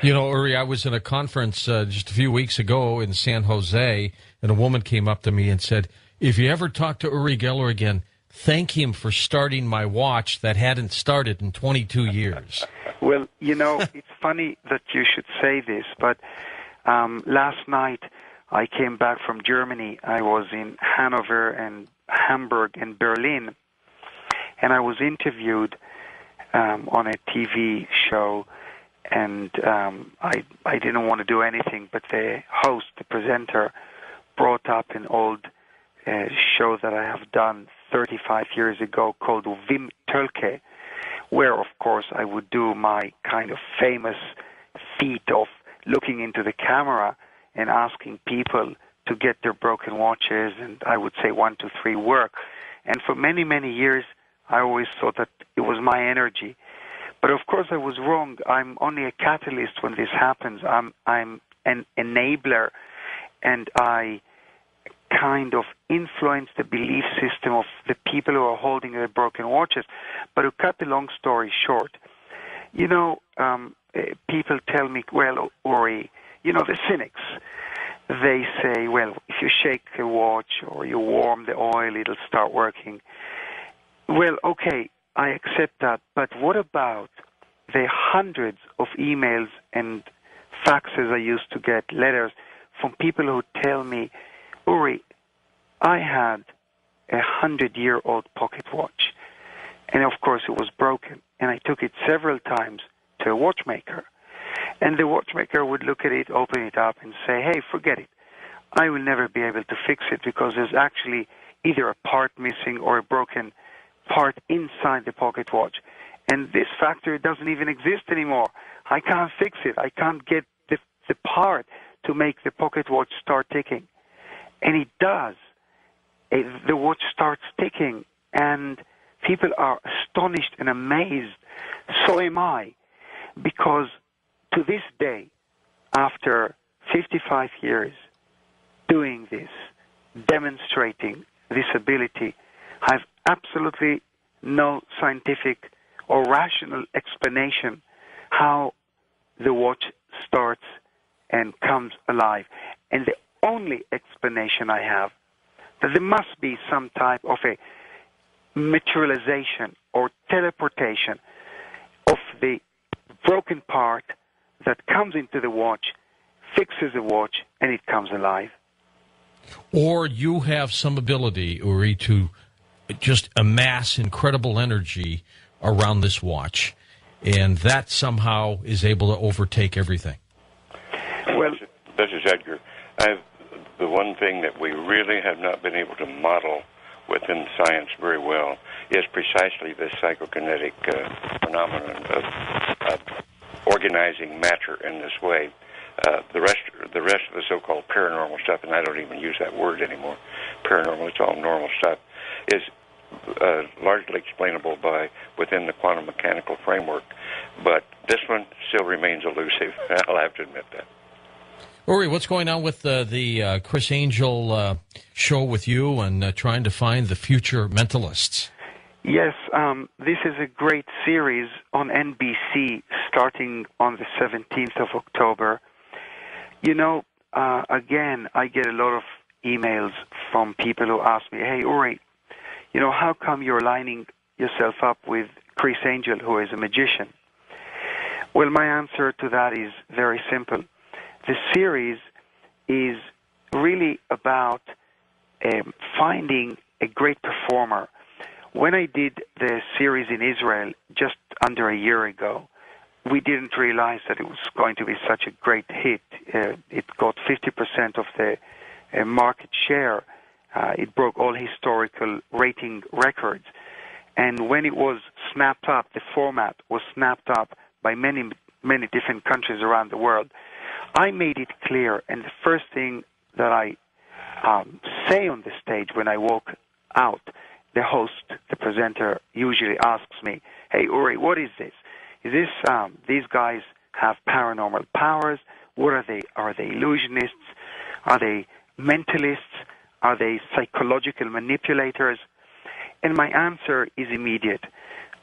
Speaker 1: Uri, I was in a conference just a few weeks ago in San Jose, and a woman came up to me and said, if you ever talk to Uri Geller again, thank him for starting my watch that hadn't started in 22 years.
Speaker 3: Well, it's funny that you should say this, but last night I came back from Germany. I was in Hanover and Hamburg and Berlin, and I was interviewed on a TV show, and I didn't want to do anything, but the host, the presenter, brought up an old show that I have done 35 years ago called Wim Tölke, where, of course, I would do my kind of famous feat of looking into the camera and asking people to get their broken watches, and I would say 1, 2, 3 work. And for many, many years, I always thought that it was my energy. But of course, I was wrong. I'm only a catalyst when this happens. I'm an enabler, and I kind of influence the belief system of the people who are holding their broken watches. But to cut the long story short, people tell me, well, Uri, the cynics, they say, well, if you shake a watch or you warm the oil, it'll start working. Well, okay, I accept that, but what about the hundreds of emails and faxes I used to get, letters, from people who tell me, Uri, I had a 100-year-old pocket watch, and of course it was broken, and I took it several times to a watchmaker, and the watchmaker would look at it, open it up, and say, hey, forget it. I will never be able to fix it because there's actually either a part missing or a broken part inside the pocket watch. And this factory doesn't even exist anymore. I can't fix it. I can't get the part to make the pocket watch start ticking. And it does. The watch starts ticking, and people are astonished and amazed. So am I, because to this day, after 55 years doing this, demonstrating this ability, I have absolutely no scientific or rational explanation how the watch starts and comes alive. And the only explanation I have, that there must be some type of a materialization or teleportation of the broken part that comes into the watch, fixes the watch, and it comes alive.
Speaker 1: Or you have some ability, Uri, to just amass incredible energy around this watch, and that somehow is able to overtake everything.
Speaker 3: Well,
Speaker 4: this is Edgar. The one thing that we really have not been able to model within science very well is precisely this psychokinetic phenomenon of organizing matter in this way. The rest of the so-called paranormal stuff, and I don't even use that word anymore, paranormal, it's all normal stuff, is largely explainable by within the quantum mechanical framework. But this one still remains elusive. I'll have to admit that.
Speaker 1: Uri, what's going on with the Chris Angel show with you and trying to find the future mentalists?
Speaker 3: Yes, this is a great series on NBC starting on the 17th of October. You know, again, I get a lot of emails from people who ask me, hey, Uri, you know, how come you're lining yourself up with Chris Angel, who is a magician? Well, my answer to that is very simple. The series is really about finding a great performer. When I did the series in Israel just under a year ago, we didn't realize that it was going to be such a great hit. It got 50% of the market share. It broke all historical rating records. And when it was snapped up, the format was snapped up by many, many different countries around the world, I made it clear, and the first thing that I say on the stage when I walk out, the host, the presenter, usually asks me, hey, Uri, what is this? Is this, these guys have paranormal powers? What are they? Are they illusionists? Are they mentalists? Are they psychological manipulators? And my answer is immediate.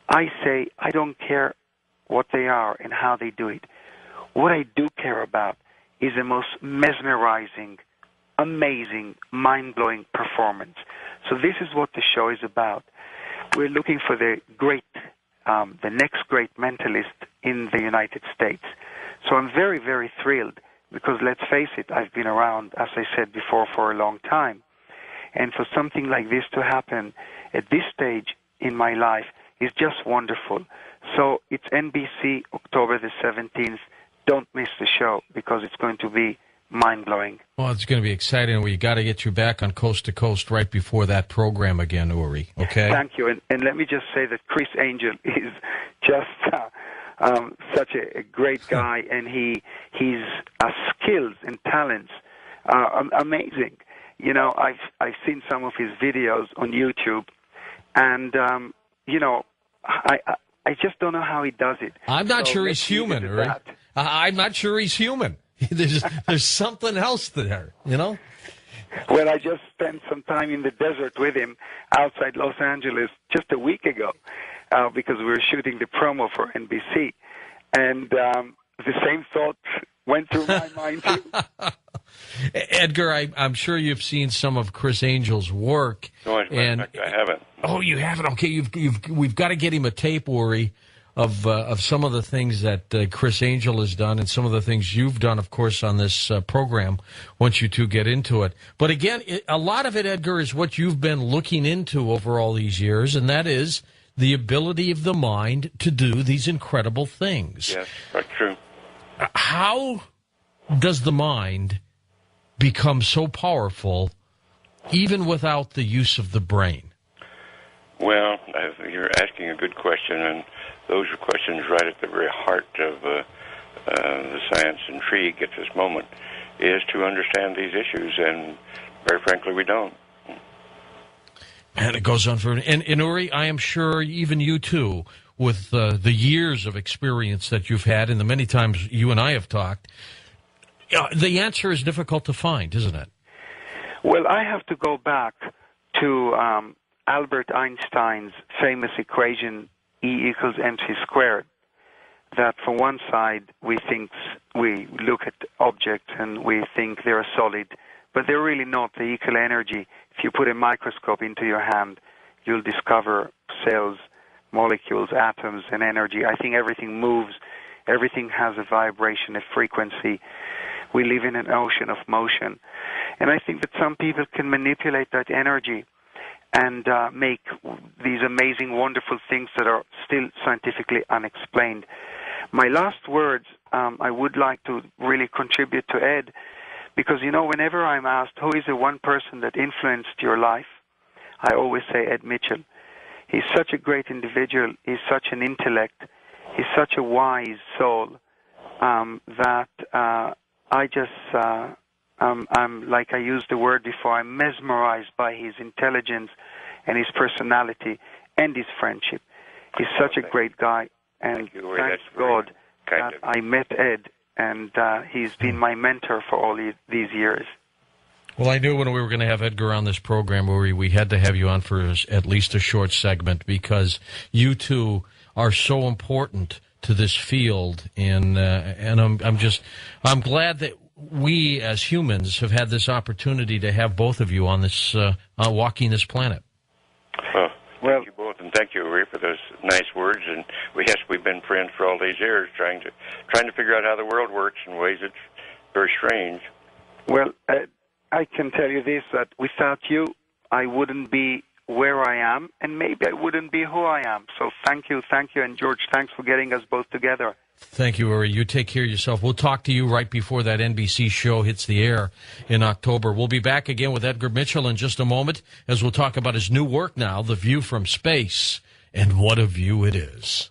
Speaker 3: I say, I don't care what they are and how they do it. What I do care about is the most mesmerizing, amazing, mind-blowing performance. So this is what the show is about. We're looking for the next great mentalist in the United States. So I'm very, very thrilled because, let's face it, I've been around, as I said before, for a long time. And for something like this to happen at this stage in my life is just wonderful. So it's NBC, October the 17th. Don't miss the show because it's going to be mind-blowing.
Speaker 1: Well, it's going to be exciting. We got to get you back on Coast to Coast right before that program again, Uri, okay?
Speaker 3: Thank you. And let me just say that Chris Angel is just such a great guy, and his skills and talents are amazing. You know, I've seen some of his videos on YouTube, and, you know, I just don't know how he does it.
Speaker 1: I'm not sure he's human, Uri. I'm not sure he's human. There's something else there, you know?
Speaker 3: Well, I just spent some time in the desert with him outside Los Angeles just a week ago because we were shooting the promo for NBC. And the same thought went through my mind, too.
Speaker 1: Edgar, I'm sure you've seen some of Chris Angel's work.
Speaker 4: No, I haven't.
Speaker 1: Oh, you haven't? Okay, we've got to get him a tape, Uri, of some of the things that Chris Angel has done and some of the things you've done, of course, on this program once you two get into it. But again, a lot of it, Edgar, is what you've been looking into over all these years, and that is the ability of the mind to do these incredible things.
Speaker 4: Yes, that's true.
Speaker 1: How does the mind become so powerful even without the use of the brain?
Speaker 4: Well, you're asking a good question, and those are questions right at the very heart of the science intrigue at this moment, is to understand these issues, and very frankly, we don't.
Speaker 1: And it goes on for... And Uri, I am sure even you, too, with the years of experience that you've had and the many times you and I have talked, the answer is difficult to find, isn't it?
Speaker 3: Well, I have to go back to Albert Einstein's famous equation E equals mc squared, that from one side we look at objects and we think they're solid, but they're really not. The equal energy. If you put a microscope into your hand, you'll discover cells molecules, atoms, and energy. I think everything moves. Everything has a vibration, a frequency. We live in an ocean of motion. And I think that some people can manipulate that energy and make these amazing, wonderful things that are still scientifically unexplained. My last words, I would like to really contribute to Ed, because, whenever I'm asked who is the one person that influenced your life, I always say Ed Mitchell. He's such a great individual. He's such an intellect. He's such a wise soul that I just, I'm like I used the word before, I'm mesmerized by his intelligence and his personality and his friendship. He's such a great guy, and thank God that I met Ed, and he's been my mentor for all these years.
Speaker 1: Well, I knew when we were going to have Edgar on this program, we had to have you on for at least a short segment, because you two are so important to this field, and I'm glad that we as humans have had this opportunity to have both of you on this walking this planet.
Speaker 4: Well, thank you both, and thank you, Ray, for those nice words. And we've been friends for all these years, trying to figure out how the world works in ways that's very strange.
Speaker 3: Well, I can tell you this, that without you, I wouldn't be where I am, and maybe I wouldn't be who I am. So thank you, and George, thanks for getting us both together.
Speaker 1: Thank you, Uri. You take care of yourself. We'll talk to you right before that NBC show hits the air in October. We'll be back again with Edgar Mitchell in just a moment, as we'll talk about his new work now, The View from Space, and what a view it is.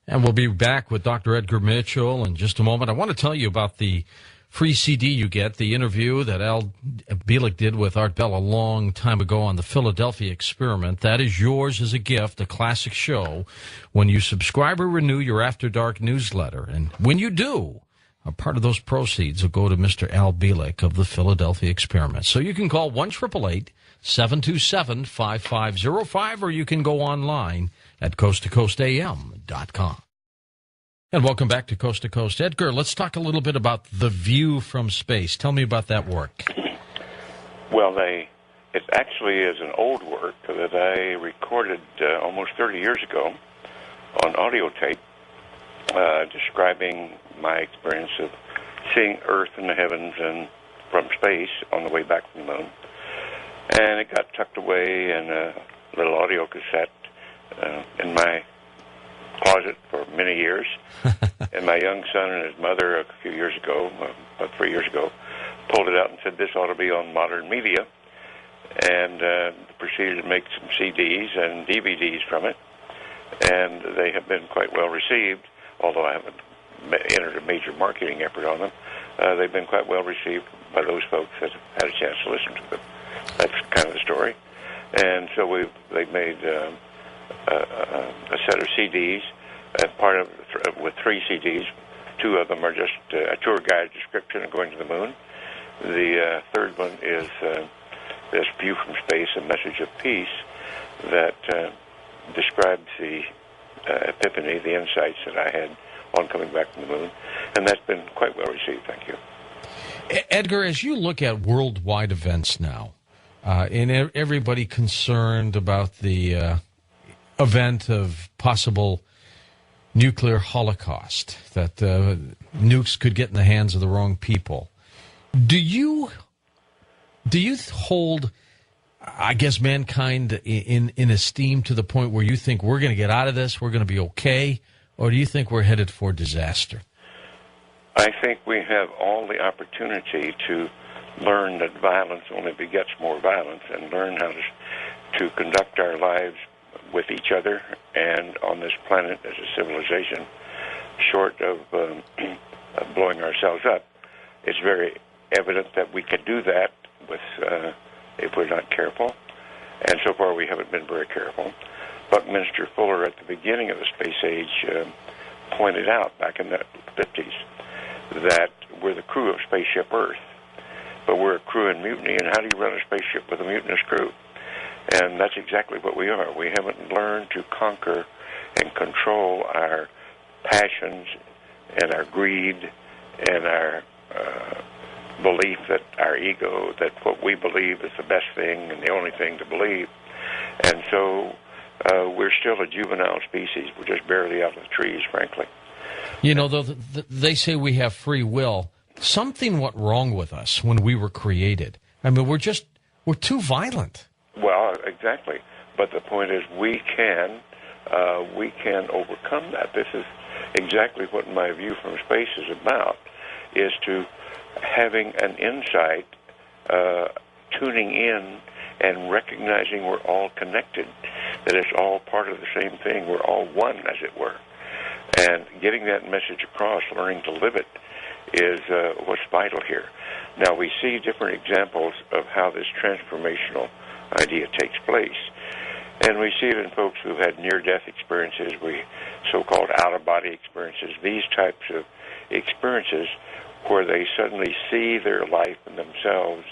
Speaker 1: And we'll be back with Dr. Edgar Mitchell in just a moment. I want to tell you about the free CD you get, the interview that Al Bielek did with Art Bell a long time ago on the Philadelphia Experiment. That is yours as a gift, a classic show, when you subscribe or renew your After Dark newsletter. And when you do, a part of those proceeds will go to Mr. Al Bielek of the Philadelphia Experiment. So you can call 1-888-727-5505, or you can go online at coasttocoastam.com. And welcome back to Coast to Coast. Edgar, let's talk a little bit about The View from Space. Tell me about that work.
Speaker 4: Well, it actually is an old work that I recorded almost 30 years ago on audio tape, describing my experience of seeing Earth in the heavens and from space on the way back from the moon. And it got tucked away in a little audio cassette in my closet for many years. And my young son and his mother a few years ago, about 3 years ago, pulled it out and said this ought to be on modern media, and proceeded to make some CDs and DVDs from it, and they have been quite well received, although I haven't entered a major marketing effort on them. They've been quite well received by those folks that have had a chance to listen to them. That's kind of the story. And so they've made a set of CDs, with 3 CDs. 2 of them are just a tour guide description of going to the moon. The third one is this View from Space, a message of peace, that describes the epiphany, the insights that I had on coming back from the moon. And that's been quite well received, thank you.
Speaker 1: Edgar, as you look at worldwide events now, and everybody concerned about the event of possible nuclear holocaust, that nukes could get in the hands of the wrong people, do you hold, I guess, mankind in esteem to the point where you think we're going to get out of this, we're going to be okay, or do you think we're headed for disaster?
Speaker 4: I think we have all the opportunity to learn that violence only begets more violence, and learn how to conduct our lives with each other and on this planet as a civilization, short of blowing ourselves up. It's very evident that we can do that with if we're not careful, and so far we haven't been very careful. Buckminster Fuller at the beginning of the space age pointed out back in the 50s that we're the crew of Spaceship Earth, but we're a crew in mutiny, and how do you run a spaceship with a mutinous crew? And that's exactly what we are. We haven't learned to conquer and control our passions and our greed and our belief that our ego, that what we believe is the best thing and the only thing to believe. And so we're still a juvenile species. We're just barely out of the trees, frankly.
Speaker 1: You know, though they say we have free will, something went wrong with us when we were created. I mean, we're too violent.
Speaker 4: Well, exactly. But the point is, we can overcome that. This is exactly what my view from space is about, is to having an insight, tuning in and recognizing we're all connected, that it's all part of the same thing. We're all one, as it were. And getting that message across, learning to live it, is what's vital here. Now, we see different examples of how this transformational idea takes place. And we see it in folks who've had near-death experiences, so-called out-of-body experiences, these types of experiences where they suddenly see their life and themselves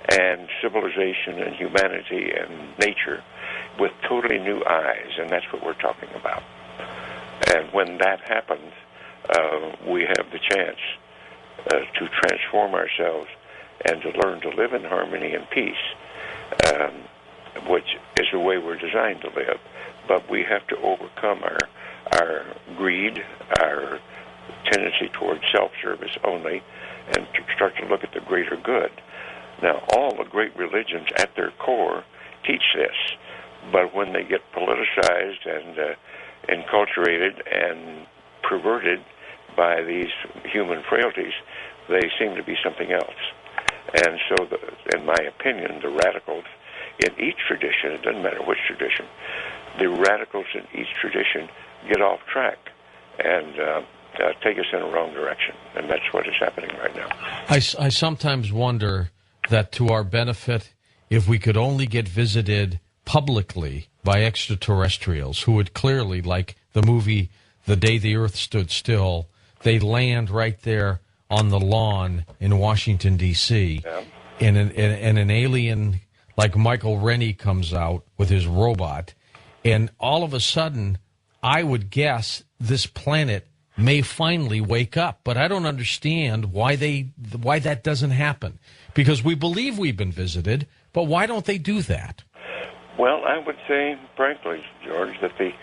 Speaker 4: and civilization and humanity and nature with totally new eyes, and that's what we're talking about. And when that happens, we have the chance to transform ourselves and to learn to live in harmony and peace, which is the way we're designed to live. But we have to overcome our greed, our tendency towards self-service only, and to start to look at the greater good. Now, all the great religions at their core teach this, but when they get politicized and enculturated and perverted by these human frailties, they seem to be something else. And so, in my opinion, the radicals in each tradition, it doesn't matter which tradition, the radicals in each tradition get off track and take us in a wrong direction. And that's what is happening right now.
Speaker 1: I sometimes wonder that to our benefit, if we could only get visited publicly by extraterrestrials who would clearly, like the movie The Day the Earth Stood Still, they land right there on the lawn in Washington, D.C.,
Speaker 4: Yeah.
Speaker 1: and an alien like Michael Rennie comes out with his robot, and all of a sudden, I would guess this planet may finally wake up, but I don't understand why that doesn't happen. Because we believe we've been visited, but why don't they do that?
Speaker 4: Well, I would say, frankly, George, that the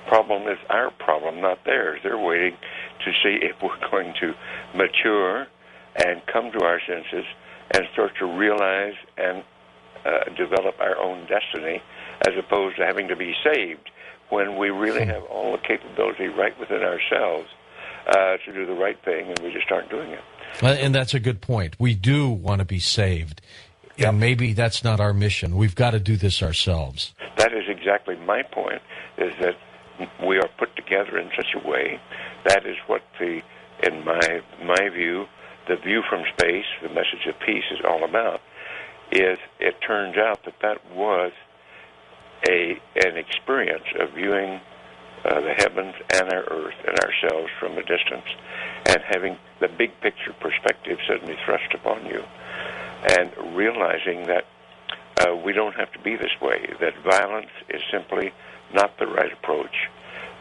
Speaker 4: problem is our problem, not theirs. They're waiting to see if we're going to mature and come to our senses and start to realize and develop our own destiny, as opposed to having to be saved when we really have all the capability right within ourselves to do the right thing, and we just aren't doing it.
Speaker 1: And that's a good point. We do want to be saved, and maybe that's not our mission. We've got to do this ourselves.
Speaker 4: That is exactly my point, is that we are put together in such a way, that is what in my view, the view from space, the message of peace is all about, is it turns out that was an experience of viewing the heavens and our earth and ourselves from a distance, and having the big picture perspective suddenly thrust upon you, and realizing that we don't have to be this way, that violence is simply not the right approach,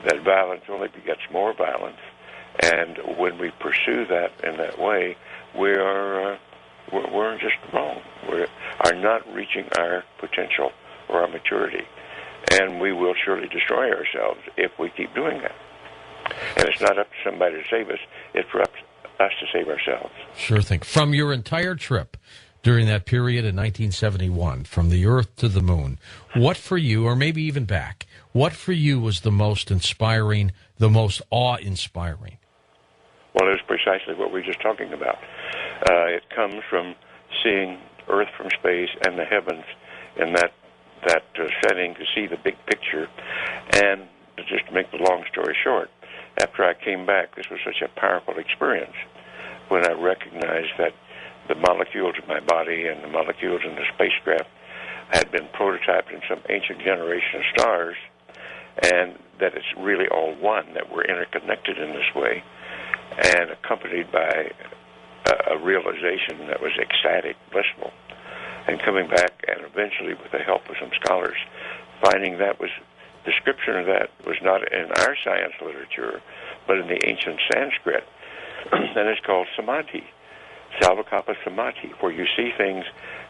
Speaker 4: that violence only begets more violence, and when we pursue that in that way, we're just wrong. We are not reaching our potential or our maturity, and we will surely destroy ourselves if we keep doing that. And it's not up to somebody to save us, it's for us to save ourselves.
Speaker 1: Sure thing. From your entire trip during that period in 1971, from the Earth to the Moon, what for you, or maybe even back, what for you was the most inspiring, the most awe-inspiring?
Speaker 4: Well, it's precisely what we were just talking about. It comes from seeing Earth from space and the heavens in that setting, to see the big picture. And to just make the long story short, after I came back, this was such a powerful experience when I recognized that the molecules of my body and the molecules in the spacecraft had been prototyped in some ancient generation of stars, and that it's really all one, that we're interconnected in this way, and accompanied by a realization that was ecstatic, blissful. And coming back, and eventually with the help of some scholars, finding description of that was not in our science literature, but in the ancient Sanskrit, and it's called samadhi, salvakapa samadhi, where you see things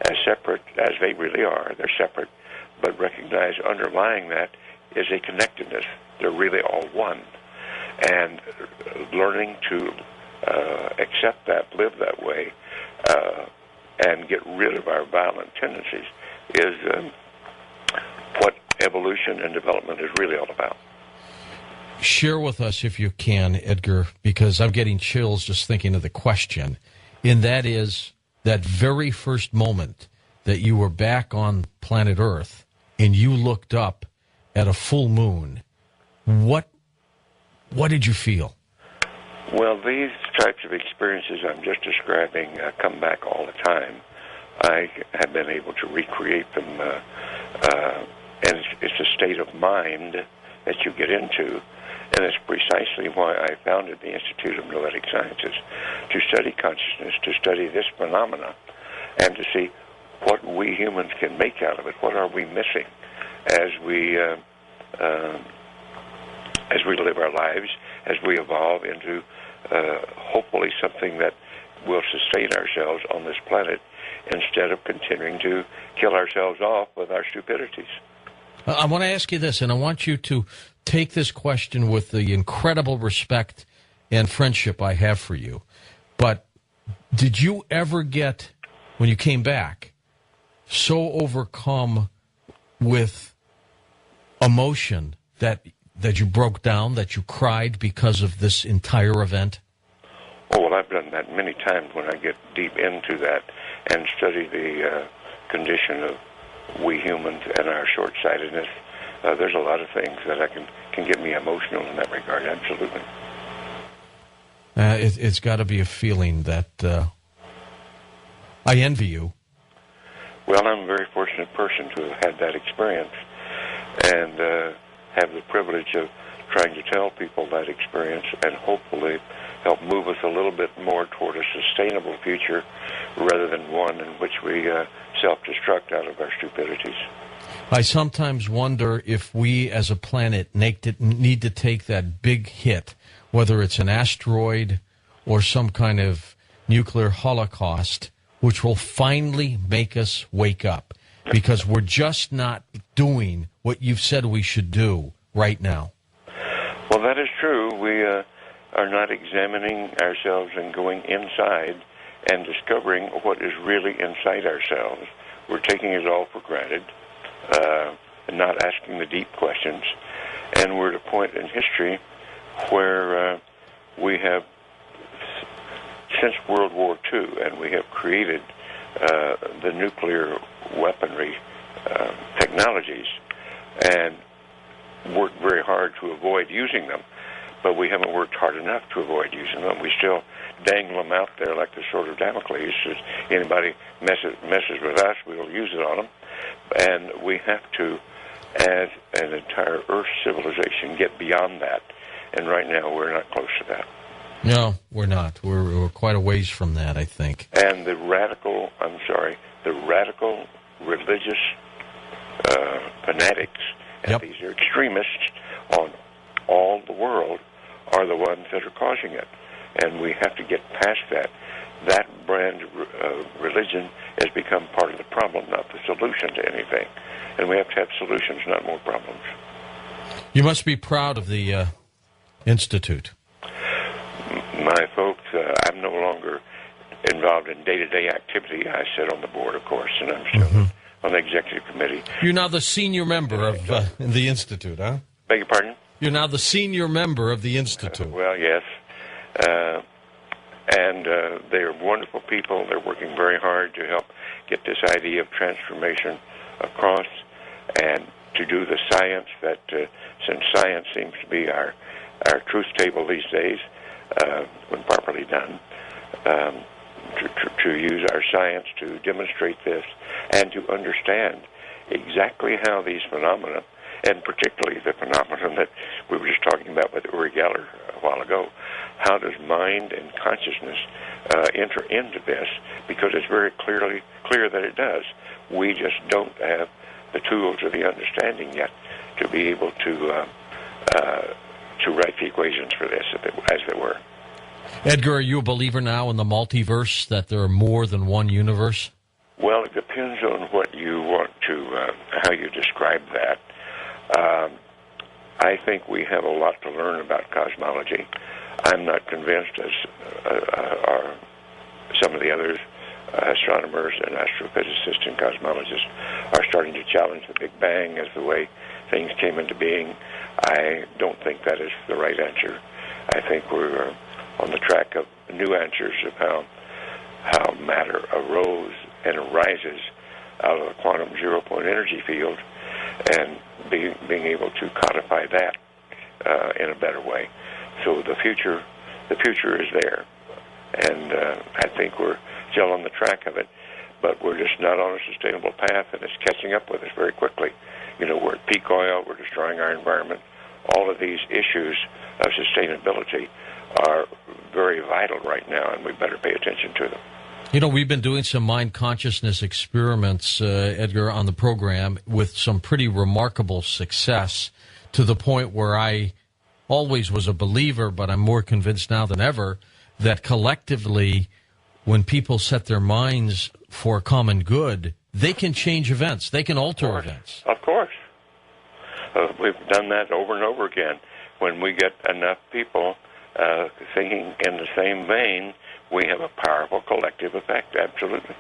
Speaker 4: as separate as they really are. They're separate, but recognize underlying that is a connectedness. They're really all one. And learning to accept that, live that way, and get rid of our violent tendencies is what evolution and development is really all about.
Speaker 1: Share with us, if you can, Edgar, because I'm getting chills just thinking of the question, and that is that very first moment that you were back on planet Earth and you looked up at a full moon. What did you feel?
Speaker 4: Well, these types of experiences I'm just describing come back all the time. I have been able to recreate them, and it's a state of mind that you get into, and it's precisely why I founded the Institute of Noetic Sciences, to study consciousness, to study this phenomena, and to see what we humans can make out of it. What are we missing as we live our lives, as we evolve into hopefully something that will sustain ourselves on this planet instead of continuing to kill ourselves off with our stupidities.
Speaker 1: I want to ask you this, and I want you to take this question with the incredible respect and friendship I have for you. But did you ever get, when you came back, so overcome with emotion that you broke down, that you cried because of this entire event?
Speaker 4: Oh, well, I've done that many times when I get deep into that and study the condition of we humans and our short-sightedness. There's a lot of things that can get me emotional in that regard, absolutely.
Speaker 1: It's got to be a feeling that I envy you.
Speaker 4: Well, I'm a very fortunate person to have had that experience and have the privilege of trying to tell people that experience and hopefully help move us a little bit more toward a sustainable future rather than one in which we self-destruct out of our stupidities.
Speaker 1: I sometimes wonder if we as a planet need to take that big hit, whether it's an asteroid or some kind of nuclear holocaust, which will finally make us wake up, because we're just not doing what you've said we should do right now.
Speaker 4: Well, that is true. We are not examining ourselves and going inside and discovering what is really inside ourselves. We're taking it all for granted and not asking the deep questions. And we're at a point in history where we have, since World War II, and we have created the nuclear weaponry technologies and worked very hard to avoid using them, but we haven't worked hard enough to avoid using them. We still dangle them out there like the sword of Damocles. If anybody messes with us, we'll use it on them. And we have to, as an entire Earth civilization, get beyond that. And right now, we're not close to that.
Speaker 1: No, we're not. We're quite a ways from that, I think.
Speaker 4: And the radical religious fanatics, and
Speaker 1: yep,
Speaker 4: these are extremists on all the world, are the ones that are causing it. And we have to get past that. That brand of religion has become part of the problem, not the solution to anything. And we have to have solutions, not more problems.
Speaker 1: You must be proud of the Institute.
Speaker 4: My folks, I'm no longer involved in day-to-day activity. I sit on the board, of course, and I'm still on the executive committee.
Speaker 1: You're now the senior member of the Institute, huh?
Speaker 4: Beg your pardon?
Speaker 1: You're now the senior member of the Institute.
Speaker 4: Well, yes. And they're wonderful people. They're working very hard to help get this idea of transformation across and to do the science that, since science seems to be our truth table these days, when properly done, to use our science to demonstrate this and to understand exactly how these phenomena, and particularly the phenomenon that we were just talking about with Uri Geller a while ago, how does mind and consciousness enter into this? Because it's very clear that it does. We just don't have the tools or the understanding yet to be able to write the equations for this, as it were.
Speaker 1: Edgar, are you a believer now in the multiverse, that there are more than one universe?
Speaker 4: Well, it depends on what you want to, how you describe that. I think we have a lot to learn about cosmology. I'm not convinced, as are some of the others, astronomers and astrophysicists and cosmologists are starting to challenge the Big Bang as the way things came into being. I don't think that is the right answer. I think we're on the track of new answers of how matter arose and arises out of the quantum zero-point energy field, and being able to codify that in a better way. So the future is there, and I think we're still on the track of it, but we're just not on a sustainable path, and it's catching up with us very quickly. You know, we're at peak oil, we're destroying our environment. All of these issues of sustainability are very vital right now, and we better pay attention to them.
Speaker 1: You know, we've been doing some mind consciousness experiments, Edgar, on the program with some pretty remarkable success, to the point where I always was a believer, but I'm more convinced now than ever, that collectively, when people set their minds for common good, they can change events. They can alter events.
Speaker 4: Of course. We've done that over and over again. When we get enough people thinking in the same vein, we have a powerful collective effect, absolutely.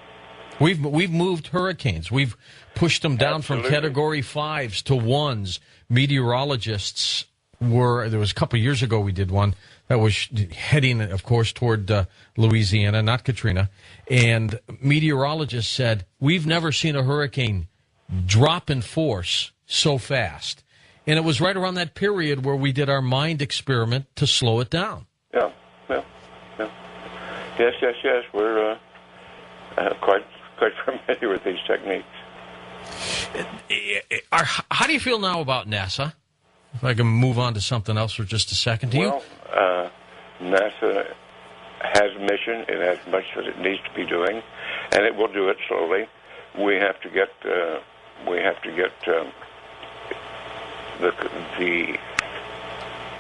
Speaker 1: We've moved hurricanes. We've pushed them down from Category 5s to 1s. Meteorologists there was a couple of years ago we did one that was heading, of course, toward Louisiana, not Katrina. And meteorologists said, we've never seen a hurricane drop in force so fast. And it was right around that period where we did our mind experiment to slow it down.
Speaker 4: Yeah. Yes. We're quite familiar with these techniques.
Speaker 1: How do you feel now about NASA? If I can move on to something else for just a second.
Speaker 4: NASA has a mission. It has much that it needs to be doing, and it will do it slowly. We have to get the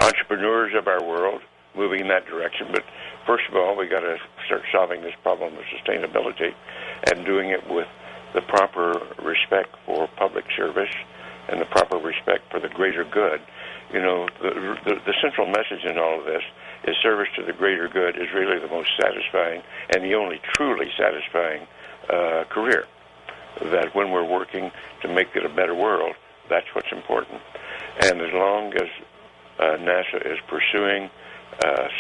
Speaker 4: entrepreneurs of our world moving in that direction. But first of all, we got to start solving this problem of sustainability and doing it with the proper respect for public service and the proper respect for the greater good. You know, the central message in all of this is service to the greater good is really the most satisfying and the only truly satisfying career. That when we're working to make it a better world, that's what's important. And as long as NASA is pursuing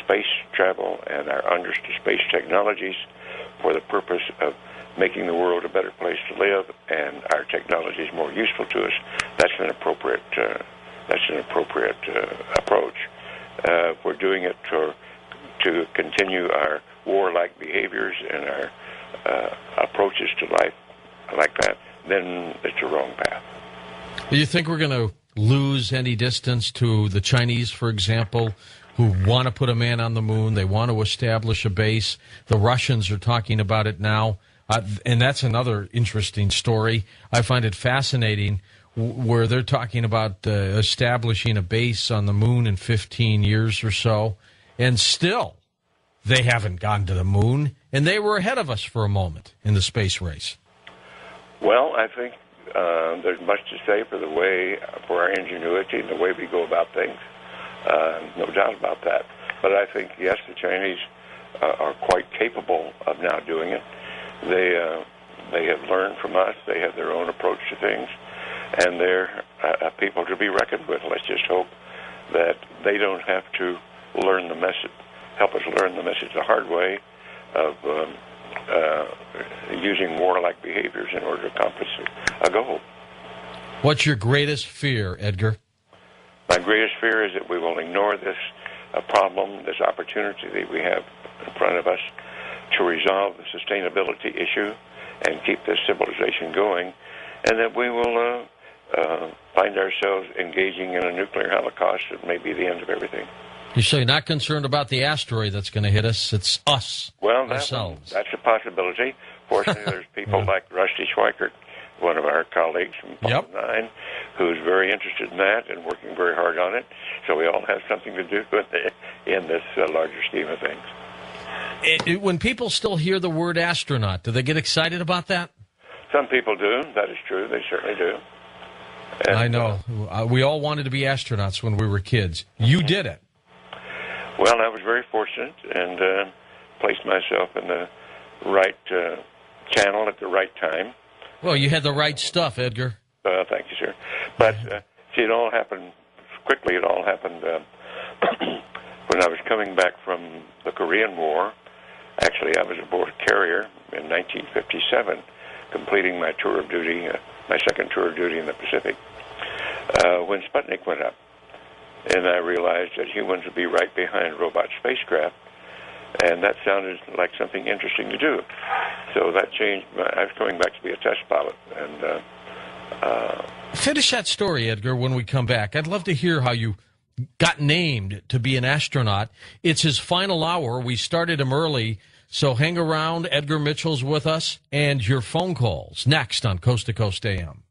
Speaker 4: space travel and our space technologies for the purpose of making the world a better place to live and our technologies more useful to us, that's an appropriate approach. If we're doing it to continue our warlike behaviors and our approaches to life like that, then it's a wrong path.
Speaker 1: Do you think we're going to lose any distance to the Chinese, for example, who want to put a man on the moon? They want to establish a base. The Russians are talking about it now. And that's another interesting story. I find it fascinating where they're talking about establishing a base on the moon in 15 years or so. And still, they haven't gone to the moon. And they were ahead of us for a moment in the space race.
Speaker 4: Well, I think there's much to say for our ingenuity and the way we go about things. No doubt about that. But I think, yes, the Chinese are quite capable of now doing it. They have learned from us. They have their own approach to things, and they're people to be reckoned with. Let's just hope that they don't have to help us learn the message the hard way of using warlike behaviors in order to accomplish a goal.
Speaker 1: What's your greatest fear, Edgar?
Speaker 4: My greatest fear is that we will ignore this problem, this opportunity that we have in front of us to resolve the sustainability issue and keep this civilization going, and that we will find ourselves engaging in a nuclear holocaust that may be the end of everything.
Speaker 1: You say you're not concerned about the asteroid that's going to hit us. It's us, ourselves.
Speaker 4: That's a possibility. Fortunately, there's people like Rusty Schweikert, one of our colleagues from Pole 9, who's very interested in that and working very hard on it. So we all have something to do in this larger scheme of things.
Speaker 1: When people still hear the word astronaut, do they get excited about that?
Speaker 4: Some people do. That is true. They certainly do. And,
Speaker 1: I know. We all wanted to be astronauts when we were kids. You did it.
Speaker 4: Well, I was very fortunate and placed myself in the right channel at the right time.
Speaker 1: Well, you had the right stuff, Edgar.
Speaker 4: Thank you, sir. But see, it all happened quickly. It all happened when I was coming back from the Korean War. Actually, I was aboard a carrier in 1957, completing my tour of duty, my second tour of duty in the Pacific, when Sputnik went up. And I realized that humans would be right behind robot spacecraft, and that sounded like something interesting to do. So that changed. I was coming back to be a test pilot, and
Speaker 1: Finish that story, Edgar, when we come back. I'd love to hear how you got named to be an astronaut. It's his final hour. We started him early, so hang around. Edgar Mitchell's with us, and your phone calls next on Coast to Coast AM.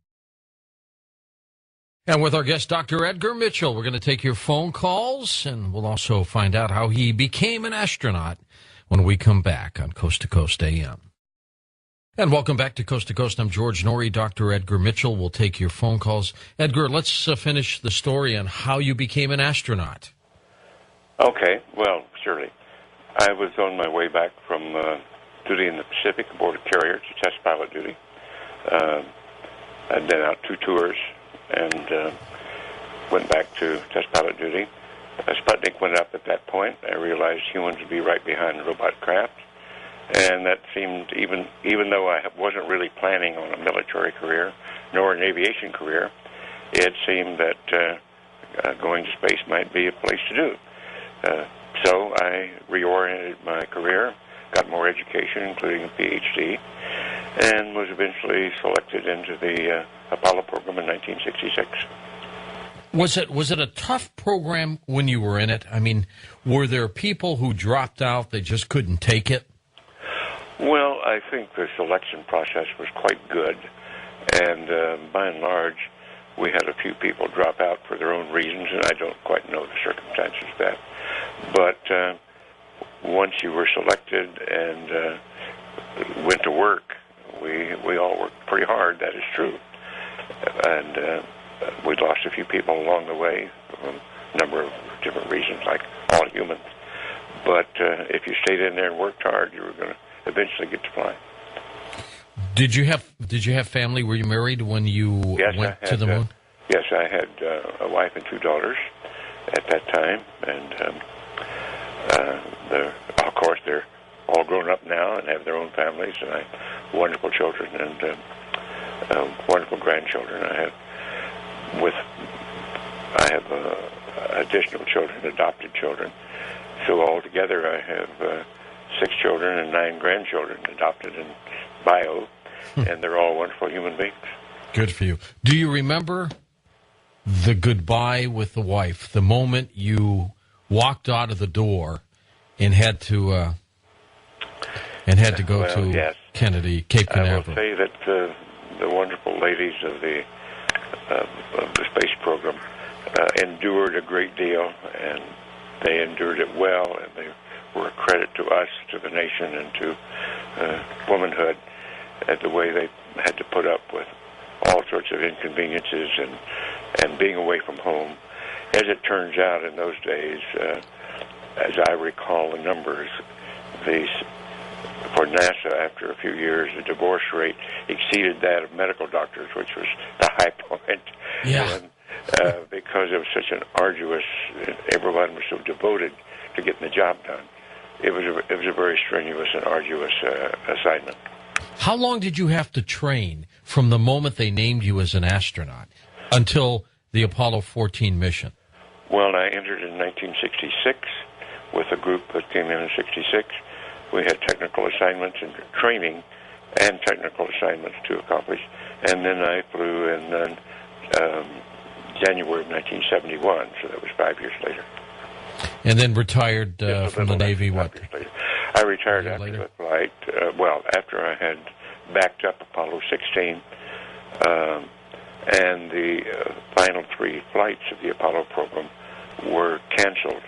Speaker 1: And with our guest, Dr. Edgar Mitchell, we're going to take your phone calls, and we'll also find out how he became an astronaut when we come back on Coast to Coast AM. And welcome back to Coast. I'm George Norrie. Dr. Edgar Mitchell will take your phone calls. Edgar, let's finish the story on how you became an astronaut.
Speaker 4: Okay, well, surely. I was on my way back from duty in the Pacific aboard a carrier to test pilot duty. I'd been out 2 tours and went back to test pilot duty. Sputnik went up at that point. I realized humans would be right behind robot craft. And that seemed, even though I wasn't really planning on a military career, nor an aviation career, it seemed that going to space might be a place to do. So I reoriented my career, got more education, including a PhD, and was eventually selected into the Apollo program in 1966.
Speaker 1: Was it a tough program when you were in it? I mean, were there people who dropped out, they just couldn't take it?
Speaker 4: Well, I think the selection process was quite good, and by and large, we had a few people drop out for their own reasons, and I don't quite know the circumstances of that. But once you were selected and went to work, we all worked pretty hard, that is true. And we lost a few people along the way for a number of different reasons, like all humans. But if you stayed in there and worked hard, you were going to eventually get to fly.
Speaker 1: Did you have family? Were you married when you went to the moon?
Speaker 4: Yes, I had a wife and 2 daughters at that time, and of course they're all grown up now and have their own families, and I have wonderful children and wonderful grandchildren. I have additional children, adopted children. So altogether, I have 6 children and 9 grandchildren adopted in bio, and they're all wonderful human beings.
Speaker 1: Good for you. Do you remember the goodbye with the wife, the moment you walked out of the door and had to go to
Speaker 4: yes.
Speaker 1: Kennedy, Cape Canaveral?
Speaker 4: I will say that the wonderful ladies of the space program endured a great deal, and they endured it well, and they were a credit to us, to the nation, and to womanhood at the way they had to put up with all sorts of inconveniences and being away from home. As it turns out, in those days, as I recall the numbers, for NASA, after a few years, the divorce rate exceeded that of medical doctors, which was the high point.
Speaker 1: Yeah.
Speaker 4: And, because it was such an arduous, everyone was so devoted to getting the job done. It was a very strenuous and arduous assignment.
Speaker 1: How long did you have to train from the moment they named you as an astronaut until the Apollo 14 mission?
Speaker 4: Well, I entered in 1966 with a group that came in 66. We had technical assignments and training and technical assignments to accomplish. And then I flew in January of 1971, so that was 5 years later.
Speaker 1: And then retired from the Navy, what?
Speaker 4: I retired after the flight. After I had backed up Apollo 16, and the final 3 flights of the Apollo program were canceled.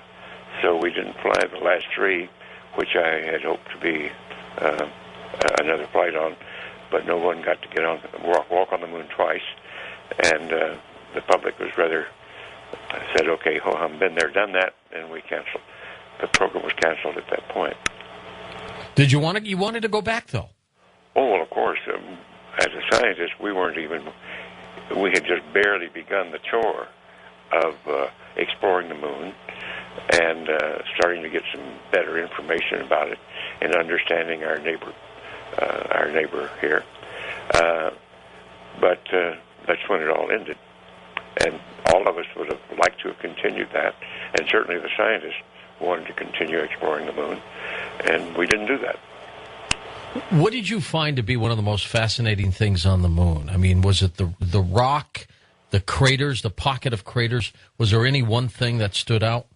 Speaker 4: So we didn't fly the last 3, which I had hoped to be another flight on, but no one got to get on walk on the moon twice. And the public was rather said, okay, I've been there, done that, and we canceled. The program was canceled at that point.
Speaker 1: Did you want to? You wanted to go back though?
Speaker 4: Oh, well, of course. As a scientist, we had just barely begun the chore of exploring the moon and starting to get some better information about it and understanding our neighbor here. But that's when it all ended. And all of us would have liked to have continued that, and certainly the scientists wanted to continue exploring the moon, and we didn't do that.
Speaker 1: What did you find to be one of the most fascinating things on the moon? I mean, was it the rock, the craters, the pocket of craters? Was there any one thing that stood out?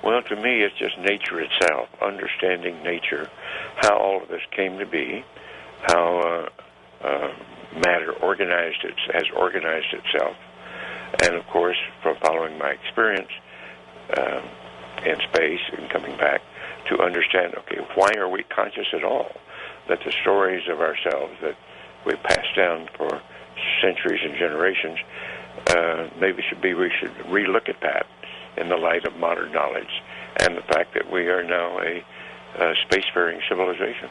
Speaker 4: Well, to me, it's just nature itself, understanding nature, how all of this came to be, how matter has organized itself, and of course, from following my experience in space and coming back, to understand, okay, why are we conscious at all? That the stories of ourselves that we passed down for centuries and generations, maybe we should relook at that in the light of modern knowledge and the fact that we are now a spacefaring civilization.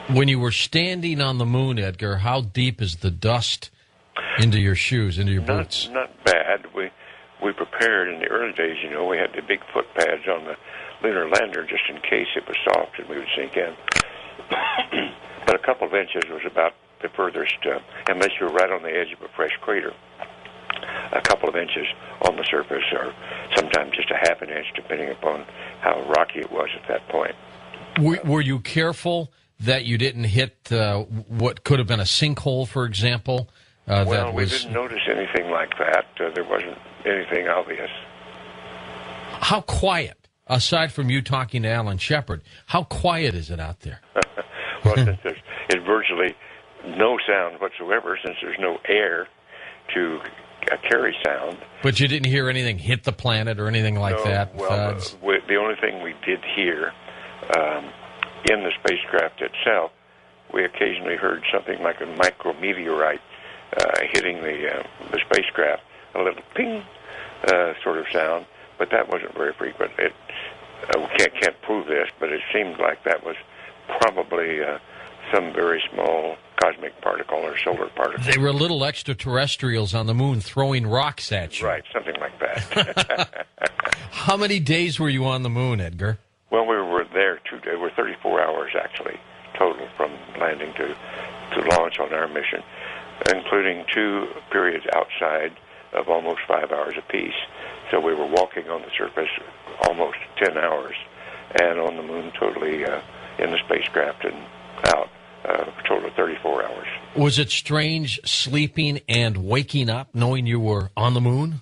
Speaker 1: When you were standing on the moon, Edgar, how deep is the dust into your shoes, into your boots?
Speaker 4: Not bad. We prepared in the early days, we had the big foot pads on the lunar lander just in case it was soft and we would sink in. But a couple of inches was about the furthest, unless you're right on the edge of a fresh crater. A couple of inches on the surface, or sometimes just a half an inch, depending upon how rocky it was at that point.
Speaker 1: Were you careful that you didn't hit what could have been a sinkhole, for example?
Speaker 4: We didn't notice anything like that. There wasn't anything obvious.
Speaker 1: How quiet, aside from you talking to Alan Shepard, how quiet is it out there?
Speaker 4: Well, since there's virtually no sound whatsoever, since there's no air to carry sound.
Speaker 1: But you didn't hear anything hit the planet or anything like that?
Speaker 4: Well, the only thing we did hear in the spacecraft itself, we occasionally heard something like a micrometeorite hitting the spacecraft, a little ping sort of sound, but that wasn't very frequent. We can't prove this, but it seemed like that was probably some very small cosmic particle or solar particle.
Speaker 1: They were little extraterrestrials on the moon throwing rocks at you.
Speaker 4: Right, something like that.
Speaker 1: How many days were you on the moon, Edgar?
Speaker 4: Well, we were there 2 days. We're 34 hours, actually, total from landing to launch on our mission, including 2 periods outside of almost 5 hours apiece. So we were walking on the surface almost 10 hours, and on the moon totally in the spacecraft and out, a total of 34 hours.
Speaker 1: Was it strange sleeping and waking up knowing you were on the moon?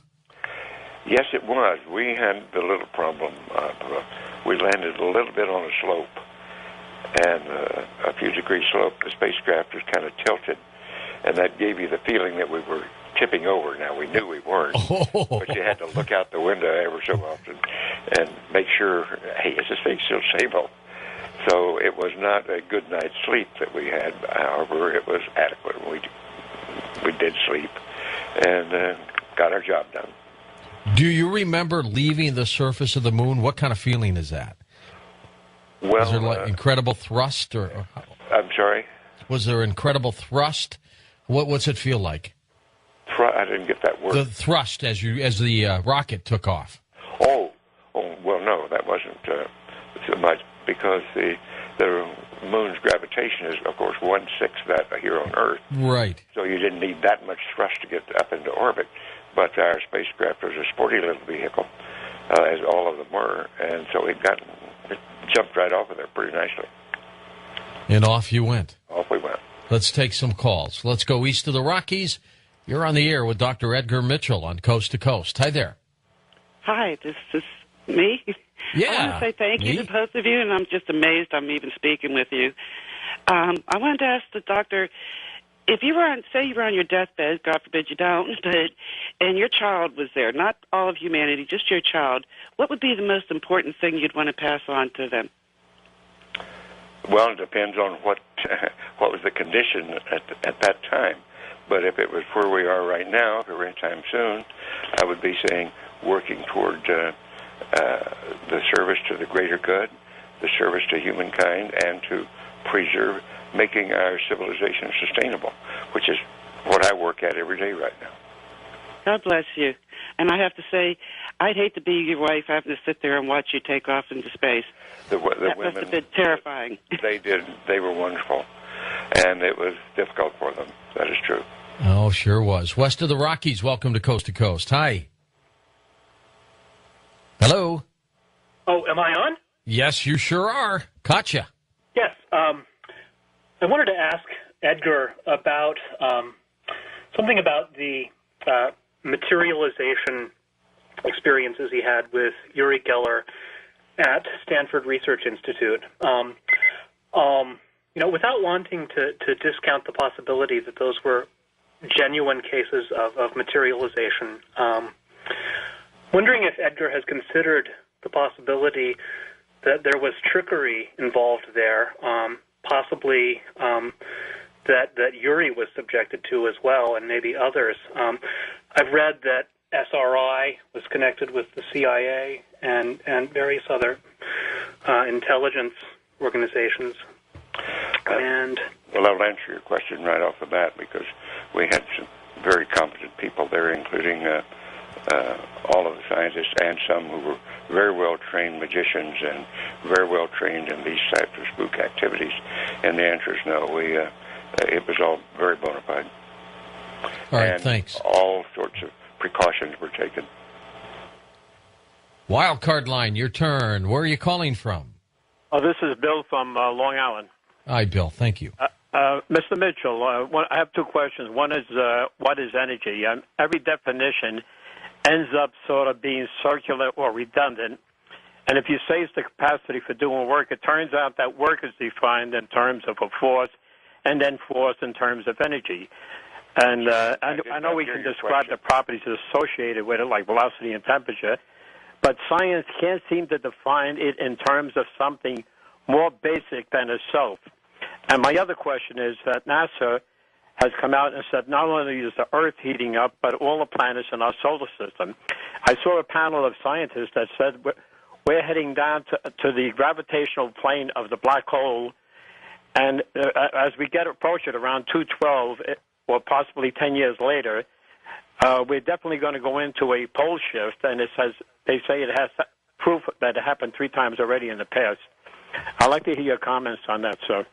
Speaker 4: Yes, it was. We had the little problem of we landed a little bit on a slope, and a few degree slope. The spacecraft was kind of tilted, and that gave you the feeling that we were tipping over. Now, we knew we weren't, but you had to look out the window ever so often and make sure, hey, is this thing still stable? So it was not a good night's sleep that we had. However, it was adequate. We did sleep and got our job done.
Speaker 1: Do you remember leaving the surface of the moon? What kind of feeling is that?
Speaker 4: Well,
Speaker 1: was there like incredible thrust, or
Speaker 4: I'm sorry?
Speaker 1: Was there incredible thrust? What's it feel like?
Speaker 4: I didn't get that word.
Speaker 1: The thrust as the rocket took off.
Speaker 4: Oh, well, no, that wasn't so much, because the moon's gravitation is, of course, 1/6 that here on Earth.
Speaker 1: Right.
Speaker 4: So you didn't need that much thrust to get up into orbit. But our spacecraft was a sporty little vehicle, as all of them were, and so it jumped right off of there pretty nicely.
Speaker 1: And off you went.
Speaker 4: Off we went.
Speaker 1: Let's take some calls. Let's go east of the Rockies. You're on the air with Dr. Edgar Mitchell on Coast to Coast. Hi there.
Speaker 5: Hi, this is me.
Speaker 1: Yeah.
Speaker 5: I want to say thank you to both of you, and I'm just amazed I'm even speaking with you. I wanted to ask the doctor, if you were on your deathbed, God forbid you don't, and your child was there, not all of humanity, just your child, what would be the most important thing you'd want to pass on to them?
Speaker 4: Well, it depends on what was the condition at that time. But if it was where we are right now, if it were anytime soon, I would be saying working toward the service to the greater good, the service to humankind, and to preserve, making our civilization sustainable, which is what I work at every day right now.
Speaker 5: God bless you. And I have to say, I'd hate to be your wife having to sit there and watch you take off into space.
Speaker 4: The
Speaker 5: that
Speaker 4: women,
Speaker 5: must have been terrifying.
Speaker 4: They were wonderful, and it was difficult for them. That is true.
Speaker 1: Oh, sure was. West of the Rockies, welcome to Coast to Coast. Hi. Hello.
Speaker 6: Oh, am I on?
Speaker 1: Yes, you sure are. Caught ya.
Speaker 6: Yes. I wanted to ask Edgar about something about the materialization experiences he had with Uri Geller at Stanford Research Institute. Without wanting to discount the possibility that those were genuine cases of materialization, wondering if Edgar has considered the possibility that there was trickery involved there, possibly that Uri was subjected to as well, and maybe others. I've read that SRI was connected with the CIA and various other intelligence organizations.
Speaker 4: Well, I'll answer your question right off the bat because we had some very competent people there, including all of the scientists and some who were very well-trained magicians and very well-trained in these types of spook activities. And the answer is no. It was all very bona fide.
Speaker 1: All right,
Speaker 4: and
Speaker 1: thanks.
Speaker 4: All sorts of precautions were taken.
Speaker 1: Wild card line, your turn. Where are you calling from?
Speaker 7: Oh, this is Bill from Long Island.
Speaker 1: Hi, Bill. Thank you.
Speaker 7: Mr. Mitchell, I have two questions. One is, what is energy? Every definition ends up sort of being circular or redundant. And if you say it's the capacity for doing work, it turns out that work is defined in terms of a force, and then force in terms of energy. And I know we can describe the properties associated with it, like velocity and temperature, but science can't seem to define it in terms of something more basic than itself. And my other question is that NASA has come out and said not only is the Earth heating up, but all the planets in our solar system. I saw a panel of scientists that said we're heading down to the gravitational plane of the black hole, and as we approach it around 212, or possibly 10 years later, we're definitely going to go into a pole shift, and they say it has proof that it happened 3 times already in the past. I'd like to hear your comments on that, sir.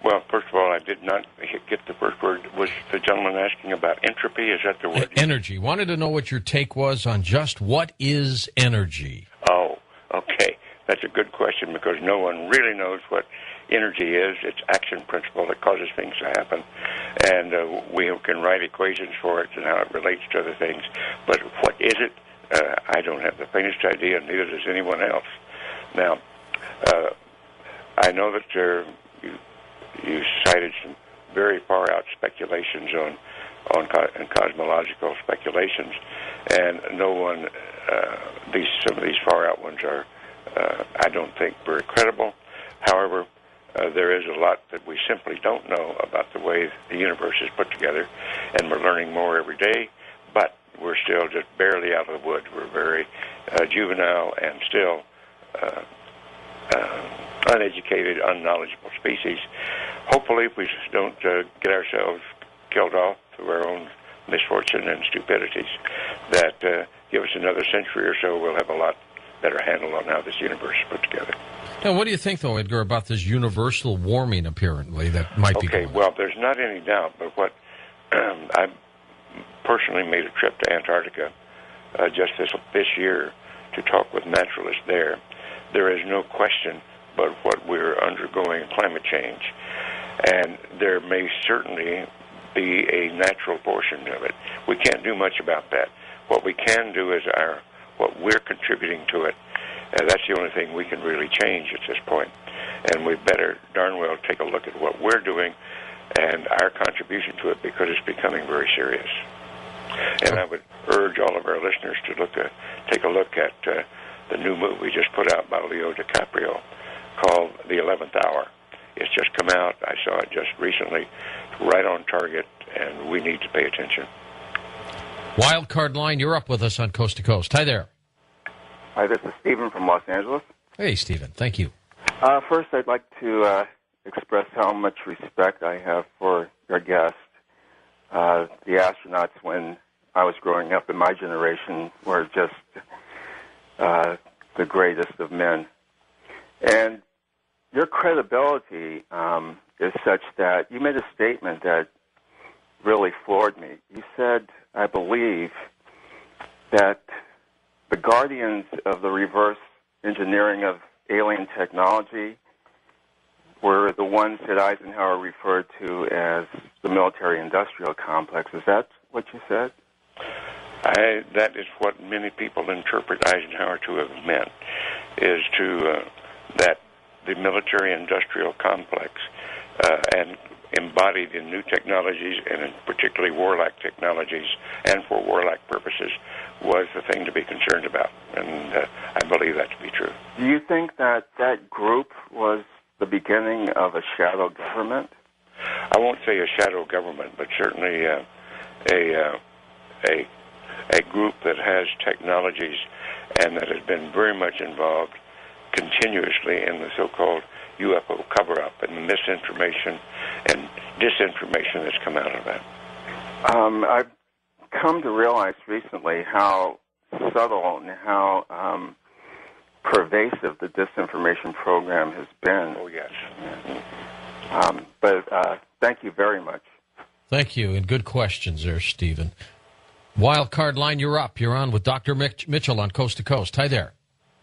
Speaker 4: Well, first of all, I did not get the first word. Was the gentleman asking about entropy? Is that the word?
Speaker 1: Energy. Wanted to know what your take was on just what is energy.
Speaker 4: Oh, okay. That's a good question because no one really knows what energy is. It's action principle that causes things to happen. And we can write equations for it and how it relates to other things. But what is it? I don't have the faintest idea, and neither does anyone else. Now, I know that you cited some very far-out speculations on cosmological speculations, and no one, some of these far-out ones are, I don't think, very credible. However, there is a lot that we simply don't know about the way the universe is put together, and we're learning more every day, but we're still just barely out of the woods. We're very juvenile and still uneducated, unknowledgeable species. Hopefully, if we don't get ourselves killed off through our own misfortune and stupidities, that give us another century or so, we'll have a lot better handle on how this universe is put together.
Speaker 1: Now, what do you think, though, Edgar, about this universal warming, apparently, that might be going on?
Speaker 4: Well, there's not any doubt, but what I personally made a trip to Antarctica just this year to talk with naturalists there. There is no question but what we're undergoing climate change, and there may certainly be a natural portion of it. We can't do much about that. What we can do is what we're contributing to it. That's the only thing we can really change at this point. And we better darn well take a look at what we're doing and our contribution to it, because it's becoming very serious. And I would urge all of our listeners to take a look at the new movie just put out by Leo DiCaprio called The 11th Hour. It's just come out. I saw it just recently, right on target, and we need to pay attention.
Speaker 1: Wild card line, you're up with us on Coast to Coast. Hi there.
Speaker 8: Hi, this is Stephen from Los Angeles.
Speaker 1: Hey, Stephen. Thank you.
Speaker 8: First, I'd like to express how much respect I have for your guest. The astronauts, when I was growing up in my generation, were just the greatest of men. And your credibility is such that you made a statement that really floored me. You said, I believe, that the guardians of the reverse engineering of alien technology were the ones that Eisenhower referred to as the military-industrial complex. Is that what you said?
Speaker 4: That is what many people interpret Eisenhower to have meant, is to that the military-industrial complex and embodied in new technologies, and in particularly warlike technologies, and for warlike purposes, was the thing to be concerned about. And I believe that to be true.
Speaker 8: Do you think that that group was the beginning of a shadow government?
Speaker 4: I won't say a shadow government, but certainly a group that has technologies and that has been very much involved continuously in the so-called UFO cover-up and the misinformation and disinformation that's come out of that.
Speaker 8: I've come to realize recently how subtle and how pervasive the disinformation program has been.
Speaker 4: Oh, yes.
Speaker 8: But thank you very much.
Speaker 1: Thank you, and good questions there, Stephen. Wild card line, you're up. You're on with Dr. Mitchell on Coast to Coast. Hi there.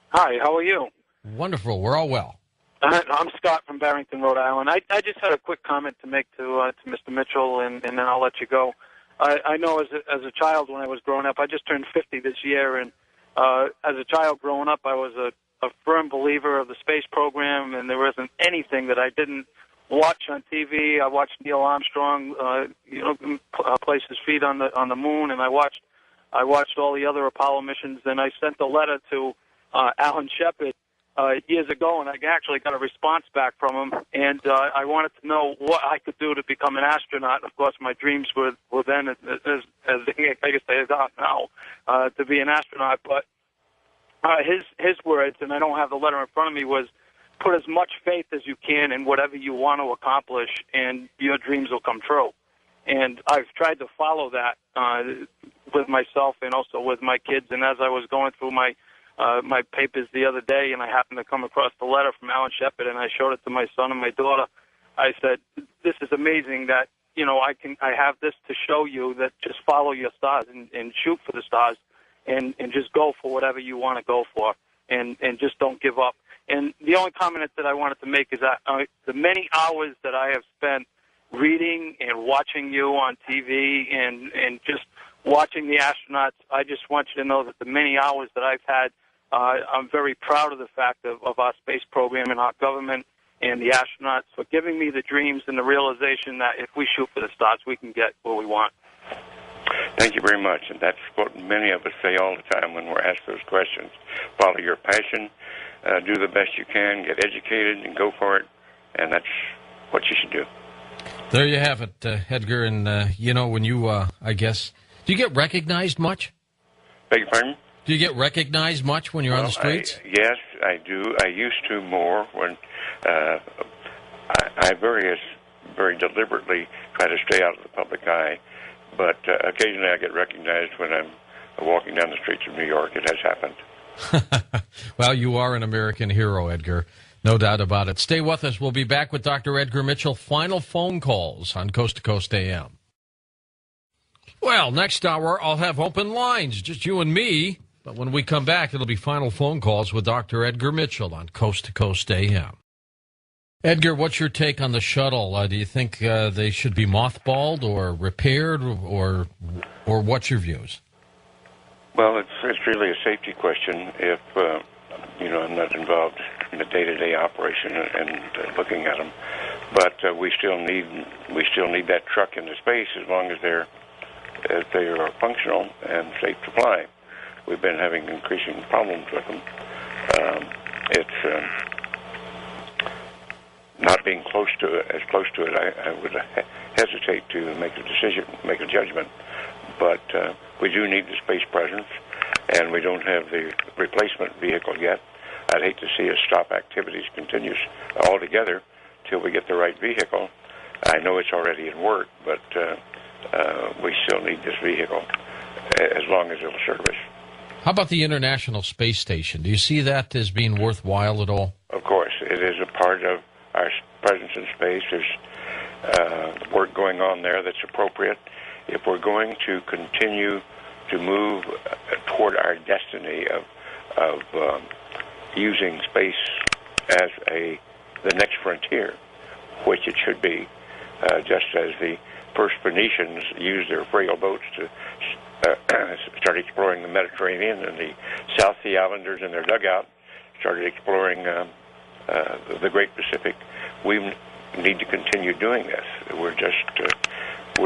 Speaker 9: Hi, how are you?
Speaker 1: Wonderful. We're all well.
Speaker 9: I'm Scott from Barrington, Rhode Island. I just had a quick comment to make to Mr. Mitchell, and then I'll let you go. I know as a child when I was growing up, I just turned 50 this year, and as a child growing up, I was a firm believer of the space program, and there wasn't anything that I didn't watch on TV. I watched Neil Armstrong, place his feet on the moon, and I watched all the other Apollo missions. And I sent a letter to Alan Shepard years ago, and I actually got a response back from him. And I wanted to know what I could do to become an astronaut. Of course, my dreams were then, as I guess they are now, to be an astronaut. But his words, and I don't have the letter in front of me, was, put as much faith as you can in whatever you want to accomplish, and your dreams will come true. And I've tried to follow that with myself and also with my kids. And as I was going through my papers the other day, and I happened to come across the letter from Alan Shepard, and I showed it to my son and my daughter, I said, "This is amazing that I have this to show you that just follow your stars and shoot for the stars, and just go for whatever you want to go for, and just don't give up." And the only comment that I wanted to make is that the many hours that I have spent reading and watching you on TV and just watching the astronauts, I just want you to know that the many hours that I've had, I'm very proud of the fact of our space program and our government and the astronauts for giving me the dreams and the realization that if we shoot for the stars, we can get what we want.
Speaker 4: Thank you very much. And that's what many of us say all the time when we're asked those questions. Follow your passion. Do the best you can, get educated, and go for it, and that's what you should do.
Speaker 1: There you have it, Edgar, and, when you, I guess, do you get recognized much?
Speaker 4: Beg your pardon?
Speaker 1: Do you get recognized much when you're on the streets?
Speaker 4: Yes, I do. I used to more when I very deliberately try to stay out of the public eye, but occasionally I get recognized when I'm walking down the streets of New York. It has happened.
Speaker 1: Well, you are an American hero, Edgar. No doubt about it. Stay with us. We'll be back with Dr. Edgar Mitchell. Final phone calls on Coast to Coast AM. Well, next hour, I'll have open lines, just you and me. But when we come back, it'll be final phone calls with Dr. Edgar Mitchell on Coast to Coast AM. Edgar, what's your take on the shuttle? Do you think they should be mothballed or repaired, or what's your views?
Speaker 4: Well, it's really a safety question. If I'm not involved in the day-to-day operation and looking at them, but we still need that truck into space as long as they are functional and safe to fly. We've been having increasing problems with them. It's not being close to it. I would hesitate to make a decision, make a judgment. But we do need the space presence, and we don't have the replacement vehicle yet. I'd hate to see us stop activities continues altogether till we get the right vehicle. I know it's already in work, but we still need this vehicle as long as it'll serve us.
Speaker 1: How about the International Space Station? Do you see that as being worthwhile at all?
Speaker 4: Of course. It is a part of our presence in space. There's work going on there that's appropriate. If we're going to continue to move toward our destiny of using space as the next frontier, which it should be, just as the first Phoenicians used their frail boats to start exploring the Mediterranean, and the South Sea Islanders in their dugout started exploring the Great Pacific. We need to continue doing this. We're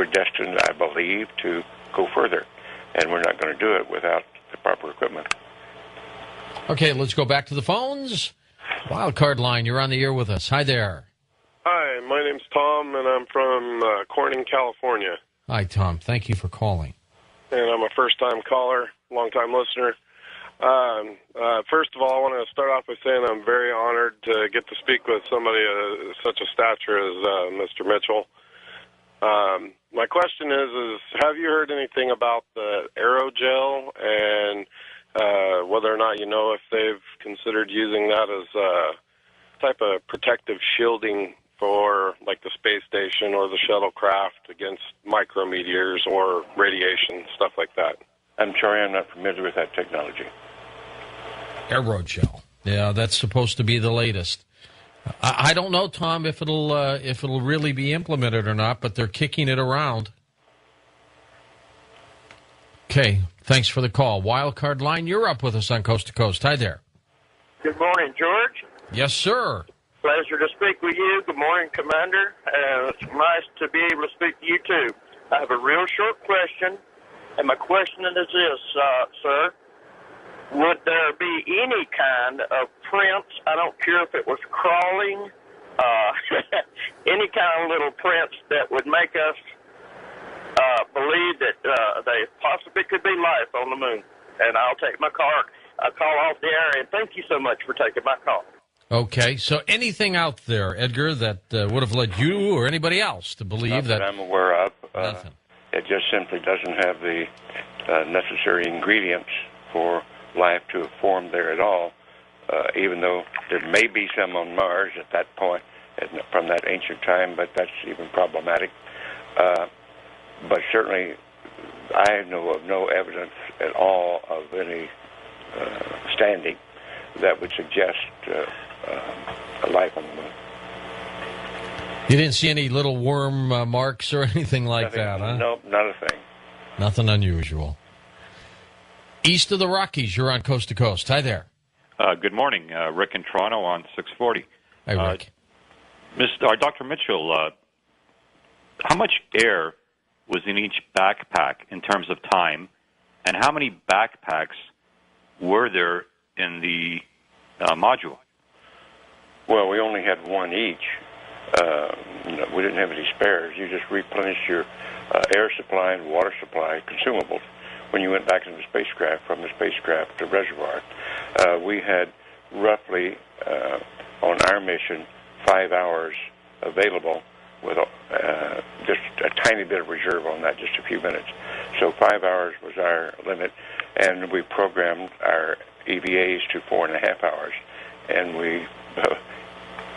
Speaker 4: destined, I believe, to go further, and we're not going to do it without the proper equipment.
Speaker 1: Okay, let's go back to the phones. Wildcard line, you're on the air with us. Hi there.
Speaker 10: Hi, my name's Tom, and I'm from Corning, California.
Speaker 1: Hi, Tom. Thank you for calling.
Speaker 10: And I'm a first-time caller, long-time listener. First of all, I want to start off by saying I'm very honored to get to speak with somebody of such a stature as Mr. Mitchell. My question is have you heard anything about the aerogel and whether or not you know if they've considered using that as a type of protective shielding for, like, the space station or the shuttlecraft against micrometeors or radiation, stuff like that?
Speaker 4: I'm sorry, I'm not familiar with that technology.
Speaker 1: Aerogel. Yeah, that's supposed to be the latest. I don't know, Tom, if it'll really be implemented or not, but they're kicking it around. Okay, thanks for the call. Wildcard line, you're up with us on Coast to Coast. Hi there.
Speaker 11: Good morning, George.
Speaker 1: Yes, sir.
Speaker 11: Pleasure to speak with you. Good morning, Commander. It's nice to be able to speak to you, too. I have a real short question, and my question is this, sir. Would there be any kind of prints, I don't care if it was crawling, any kind of little prints that would make us believe that there possibly could be life on the moon? And I'll take my call off the air, and thank you so much for taking my call.
Speaker 1: Okay, so anything out there, Edgar, that would have led you or anybody else to believe
Speaker 4: that I'm aware of.
Speaker 1: Nothing.
Speaker 4: It just simply doesn't have the necessary ingredients for life to have formed there at all, even though there may be some on Mars at that point from that ancient time, but that's even problematic. But certainly I know of no evidence at all of any standing that would suggest a life on the moon.
Speaker 1: You didn't see any little worm marks or anything like that, huh?
Speaker 4: Nope, not a thing.
Speaker 1: Nothing unusual. East of the Rockies, you're on Coast to Coast. Hi there.
Speaker 12: Good morning. Rick in Toronto on 640.
Speaker 1: Hi, Rick.
Speaker 12: Dr. Mitchell, how much air was in each backpack in terms of time, and how many backpacks were there in the module?
Speaker 4: Well, we only had one each. We didn't have any spares. You just replenished your air supply and water supply consumables when you went back into the spacecraft, from the spacecraft to reservoir. We had roughly, on our mission, 5 hours available with just a tiny bit of reserve on that, just a few minutes. So 5 hours was our limit, and we programmed our EVAs to 4.5 hours, and we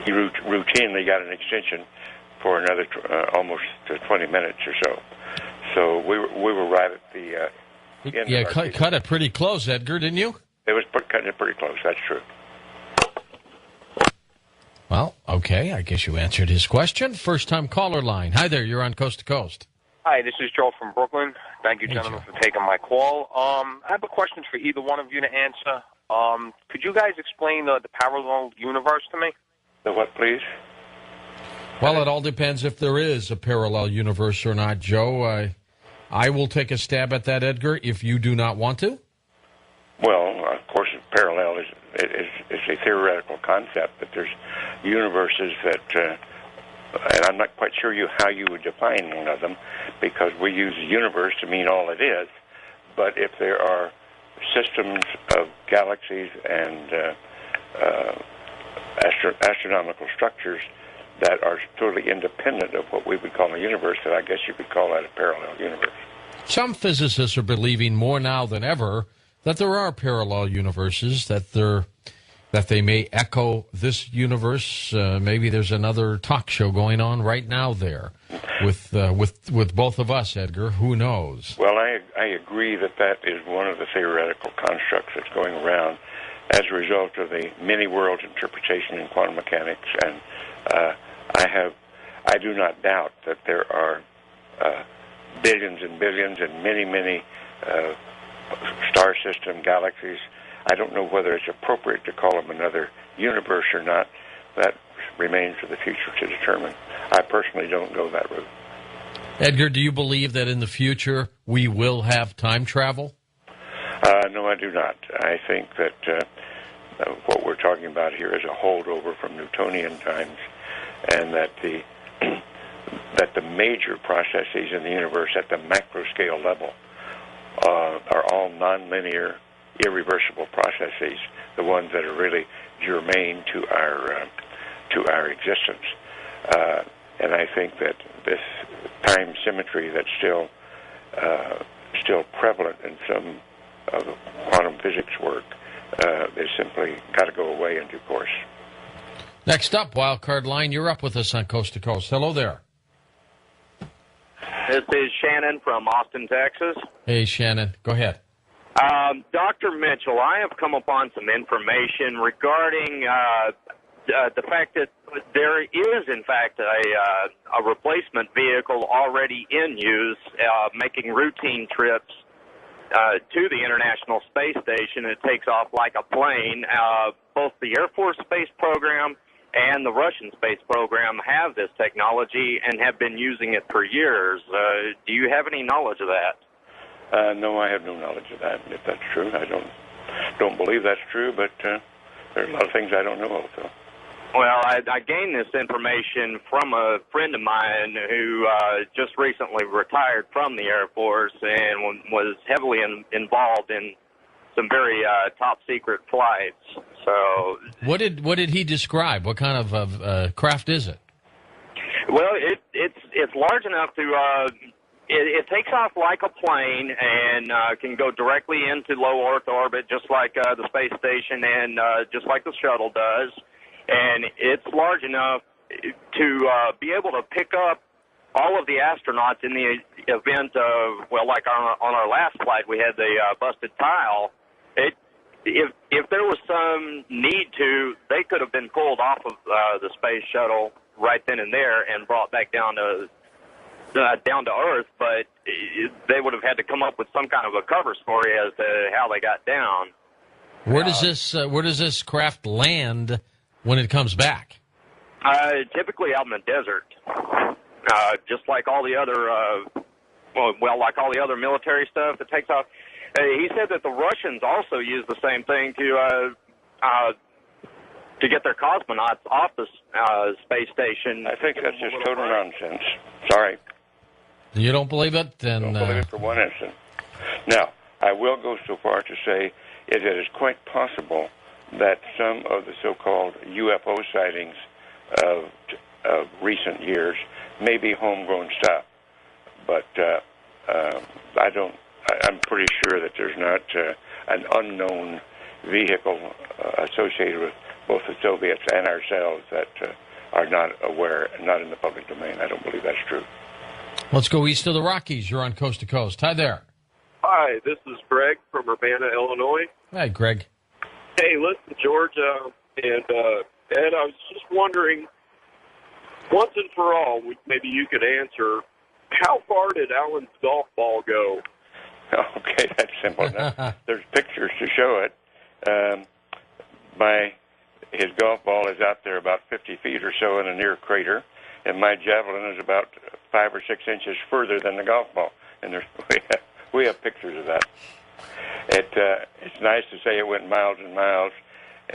Speaker 4: routinely got an extension for another almost 20 minutes or so. So we were right at the end.
Speaker 1: Yeah, cut it pretty close, Edgar, didn't you?
Speaker 4: It was cutting it pretty close, that's true.
Speaker 1: Well, okay, I guess you answered his question. First-time caller line. Hi there, you're on Coast to Coast.
Speaker 13: Hi, this is Joe from Brooklyn. Thank you, gentlemen, for taking my call. I have a question for either one of you to answer. Could you guys explain the parallel universe to me?
Speaker 4: The what, please?
Speaker 1: Well, it all depends if there is a parallel universe or not, Joe. I will take a stab at that, Edgar, if you do not want to.
Speaker 4: Well, of course, parallel is a theoretical concept, but there's universes that and I'm not quite sure how you would define one of them, because we use the universe to mean all it is. But if there are systems of galaxies and astronomical structures that are totally independent of what we would call a universe, then I guess you could call that a parallel universe.
Speaker 1: Some physicists are believing more now than ever that there are parallel universes, that they may echo this universe. Maybe there's another talk show going on right now there with both of us, Edgar. Who knows?
Speaker 4: Well, I agree that is one of the theoretical constructs that's going around as a result of the many worlds interpretation in quantum mechanics, and I do not doubt that there are billions and billions and many star system galaxies. I don't know whether it's appropriate to call them another universe or not. That remains for the future to determine. I personally don't go that route.
Speaker 1: Edgar, do you believe that in the future we will have time travel?
Speaker 4: No, I do not. I think that what we're talking about here is a holdover from Newtonian times, and that the major processes in the universe at the macro scale level are all nonlinear, irreversible processes, the ones that are really germane to our existence. And I think that this time symmetry that's still prevalent in some of the quantum physics work is simply got to go away in due course.
Speaker 1: Next up, Wildcard Line, you're up with us on Coast to Coast. Hello there.
Speaker 14: This is Shannon from Austin, Texas.
Speaker 1: Hey, Shannon. Go ahead.
Speaker 14: Dr. Mitchell, I have come upon some information regarding the fact that there is, in fact, a replacement vehicle already in use, making routine trips to the International Space Station. It takes off like a plane. Both the Air Force space program and the Russian space program have this technology and have been using it for years. Do you have any knowledge of that?
Speaker 4: No, I have no knowledge of that. If that's true, I don't believe that's true, but there are a lot of things I don't know of. So.
Speaker 14: Well, I gained this information from a friend of mine who just recently retired from the Air Force and was heavily involved in some very top secret flights. So,
Speaker 1: what did he describe? What kind of craft is it?
Speaker 14: Well, it's large enough to it takes off like a plane and can go directly into low Earth orbit, just like the space station and just like the shuttle does. And it's large enough to be able to pick up all of the astronauts in the event of, well, like on our last flight, we had the busted tile. If there was some need to, they could have been pulled off of the space shuttle right then and there and brought back down to Earth, but they would have had to come up with some kind of a cover story as to how they got down.
Speaker 1: Where does this craft land when it comes back?
Speaker 14: Typically out in the desert, just like all the other, like all the other military stuff that takes off. He said that the Russians also use the same thing to get their cosmonauts off the space station.
Speaker 4: I think that's just total nonsense. Sorry.
Speaker 1: You don't believe it? Then
Speaker 4: don't believe it for one instant. Now, I will go so far to say it is quite possible that some of the so-called UFO sightings of recent years may be homegrown stuff, but I'm pretty sure that there's not an unknown vehicle associated with both the Soviets and ourselves that are not aware, not in the public domain. I don't believe that's true.
Speaker 1: Let's go east of the Rockies. You're on Coast to Coast. Hi there.
Speaker 15: Hi, this is Greg from Urbana, Illinois.
Speaker 1: Hi, Greg.
Speaker 15: Hey, listen, Georgia and Ed, I was just wondering, once and for all, maybe you could answer, how far did Alan's golf ball go?
Speaker 4: Okay, that's simple enough. There's pictures to show it. His golf ball is out there about 50 feet or so in a near crater, and my javelin is about 5 or 6 inches further than the golf ball. And we have pictures of that. It's nice to say it went miles and miles.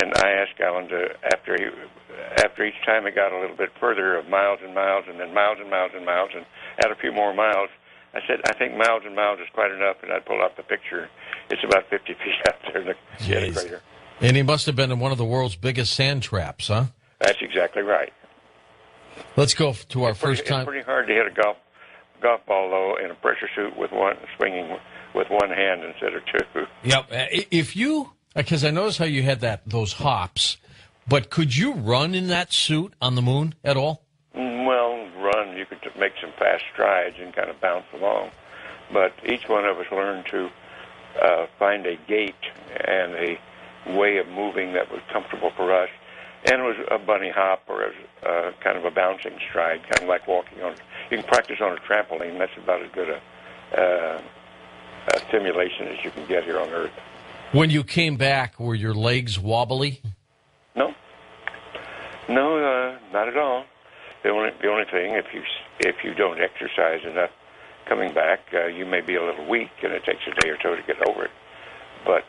Speaker 4: And I asked Alan to, after each time it got a little bit further of miles and miles, and then miles and miles and miles, and add a few more miles, I said, I think miles and miles is quite enough, and I'd pull out the picture. It's about 50 feet out there in the crater.
Speaker 1: And he must have been in one of the world's biggest sand traps, huh?
Speaker 4: That's exactly right.
Speaker 1: Let's go to our first time.
Speaker 4: It's pretty hard to hit a golf ball, though, in a pressure suit with swinging with one hand instead of two.
Speaker 1: Yep. If you, because I noticed how you had those hops, but could you run in that suit on the moon at all?
Speaker 4: Well, run, you could make some fast strides and kind of bounce along. But each one of us learned to find a gait and a way of moving that was comfortable for us. And it was a bunny hop or kind of a bouncing stride, kind of like walking on. You can practice on a trampoline. That's about as good a stimulation as you can get here on Earth.
Speaker 1: When you came back, were your legs wobbly?
Speaker 4: No, not at all. The only thing, if you don't exercise enough coming back, you may be a little weak, and it takes a day or two to get over it. But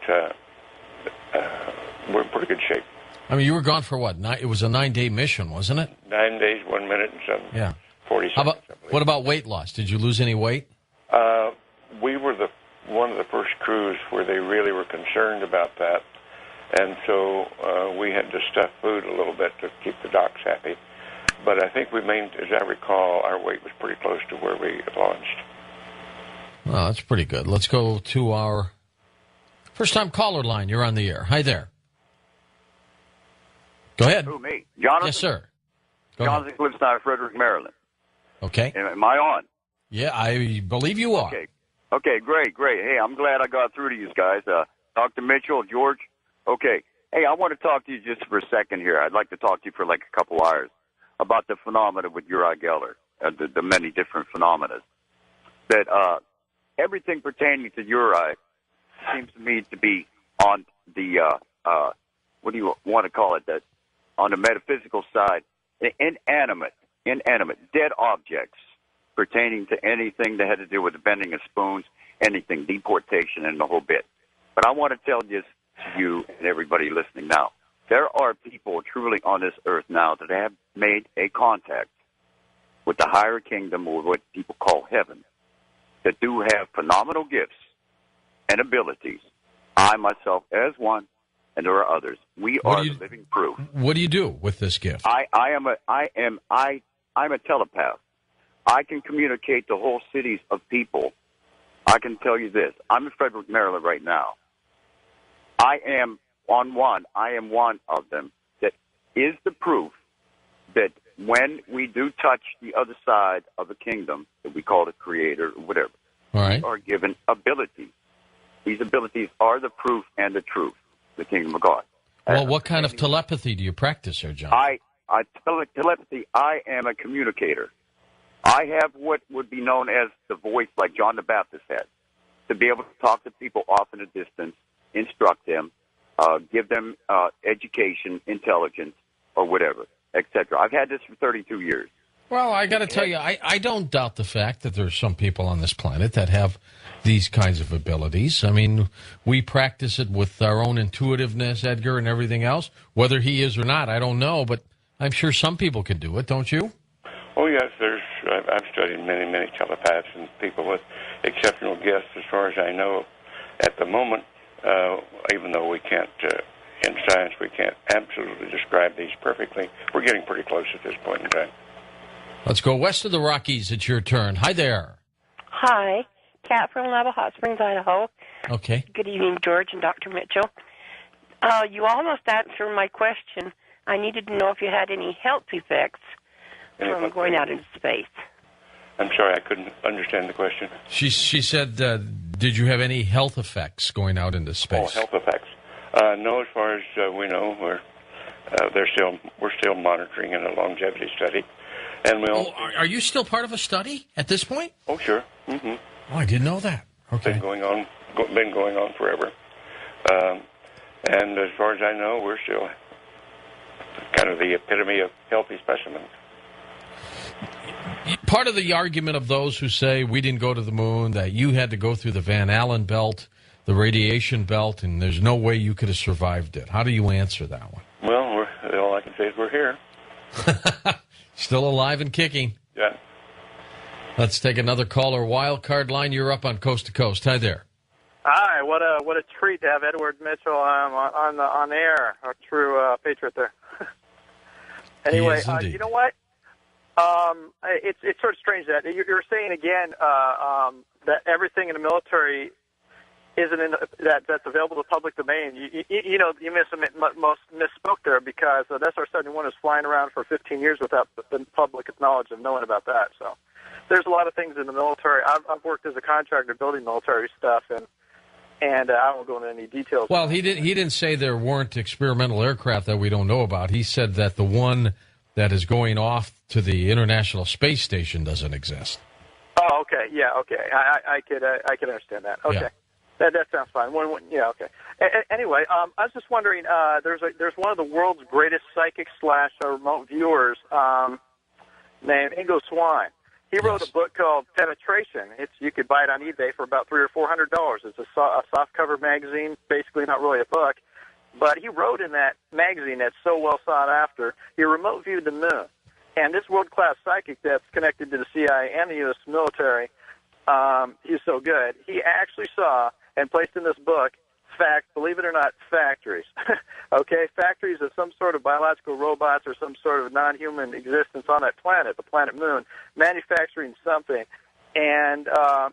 Speaker 4: we're in pretty good shape.
Speaker 1: I mean, you were gone for what? It was a 9-day mission, wasn't it?
Speaker 4: 9 days, 1 minute, and 40 seconds.
Speaker 1: What about weight loss? Did you lose any weight?
Speaker 4: We were one of the first crews where they really were concerned about that, and so we had to stuff food a little bit to keep the docs happy. But I think as I recall, our weight was pretty close to where we launched.
Speaker 1: Well, that's pretty good. Let's go to our first-time caller line. You're on the air. Hi there. Go ahead.
Speaker 16: Who, me? Jonathan?
Speaker 1: Yes, sir.
Speaker 16: Jonathan Cliffstein, Frederick, Maryland.
Speaker 1: Okay.
Speaker 16: Am I on?
Speaker 1: Yeah, I believe you are.
Speaker 16: Okay, great. Hey, I'm glad I got through to you guys. Dr. Mitchell, George. Okay. Hey, I want to talk to you just for a second here. I'd like to talk to you for like a couple hours about the phenomena with Uri Geller, the many different phenomena. That everything pertaining to Uri seems to me to be on the, what do you want to call it, that on the metaphysical side, inanimate, dead objects pertaining to anything that had to do with the bending of spoons, anything, deportation, and the whole bit. But I want to tell this to you and everybody listening now. There are people truly on this earth now that have made a contact with the higher kingdom, or what people call heaven, that do have phenomenal gifts and abilities. I myself as one, and there are others. We are the living proof.
Speaker 1: What do you do with this gift?
Speaker 16: I'm a telepath. I can communicate to whole cities of people. I can tell you this. I'm in Frederick, Maryland right now. I am one of them that is the proof that when we do touch the other side of the kingdom, that we call the creator or whatever,
Speaker 1: all right,
Speaker 16: we are given abilities. These abilities are the proof and the truth, the kingdom of God.
Speaker 1: Well, what kind of telepathy do you practice here, John?
Speaker 16: Telepathy, I am a communicator. I have what would be known as the voice like John the Baptist had, to be able to talk to people off in a distance, instruct them, give them education, intelligence, or whatever, etc. I've had this for 32 years.
Speaker 1: Well, I got to tell you, I don't doubt the fact that there's some people on this planet that have these kinds of abilities. I mean, we practice it with our own intuitiveness, Edgar, and everything else. Whether he is or not, I don't know, but I'm sure some people can do it, don't you?
Speaker 4: Oh, yes. I've studied many telepaths and people with exceptional gifts, as far as I know. At the moment, even though we can't, in science, we can't absolutely describe these perfectly, we're getting pretty close at this point in time.
Speaker 1: Let's go west of the Rockies. It's your turn. Hi there.
Speaker 17: Hi. Kat from Lava Hot Springs, Idaho.
Speaker 1: Okay.
Speaker 17: Good evening, George and Dr. Mitchell. You almost answered my question. I needed to know if you had any health effects from going out into space.
Speaker 4: I'm sorry, I couldn't understand the question.
Speaker 1: She said, did you have any health effects going out into space?
Speaker 4: Oh, health effects. No, as far as we know, we're still monitoring in a longevity study. And
Speaker 1: are you still part of a study at this point?
Speaker 4: Oh, sure. Mm-hmm.
Speaker 1: Oh, I didn't know that. Okay.
Speaker 4: Been going on forever. And as far as I know, we're still kind of the epitome of healthy specimens.
Speaker 1: Part of the argument of those who say we didn't go to the moon, that you had to go through the Van Allen belt the radiation belt, and there's no way you could have survived it. How do you answer that one?
Speaker 4: Well, all I can say is we're here.
Speaker 1: Still alive and kicking.
Speaker 4: Yeah.
Speaker 1: Let's take another caller. Wild card line, you're up on Coast to Coast. Hi there.
Speaker 18: Hi, what a treat to have Edward Mitchell on the air. A true patriot there. Anyway, you know what? It's sort of strange that you're saying again that everything in the military isn't that's available to public domain. You misspoke there, because SR-71 is flying around for 15 years without the public knowledge of knowing about that. So there's a lot of things in the military. I've worked as a contractor building military stuff, and I won't go into any details.
Speaker 1: Well, he didn't say there weren't experimental aircraft that we don't know about. He said that the one that is going off to the International Space Station doesn't exist.
Speaker 18: Oh, okay, yeah, okay. I could understand that. Okay, yeah. That sounds fine. Yeah, okay. Anyway, I was just wondering. There's one of the world's greatest psychics / remote viewers named Ingo Swann. He wrote a book called Penetration. You could buy it on eBay for about $300 or $400. It's a soft-cover magazine, basically not really a book. But he wrote in that magazine that's so well sought after, he remote viewed the moon. And this world-class psychic that's connected to the CIA and the U.S. military, he's so good. He actually saw and placed in this book, believe it or not, factories. Okay, factories of some sort of biological robots or some sort of non-human existence on that planet, the planet Moon, manufacturing something. And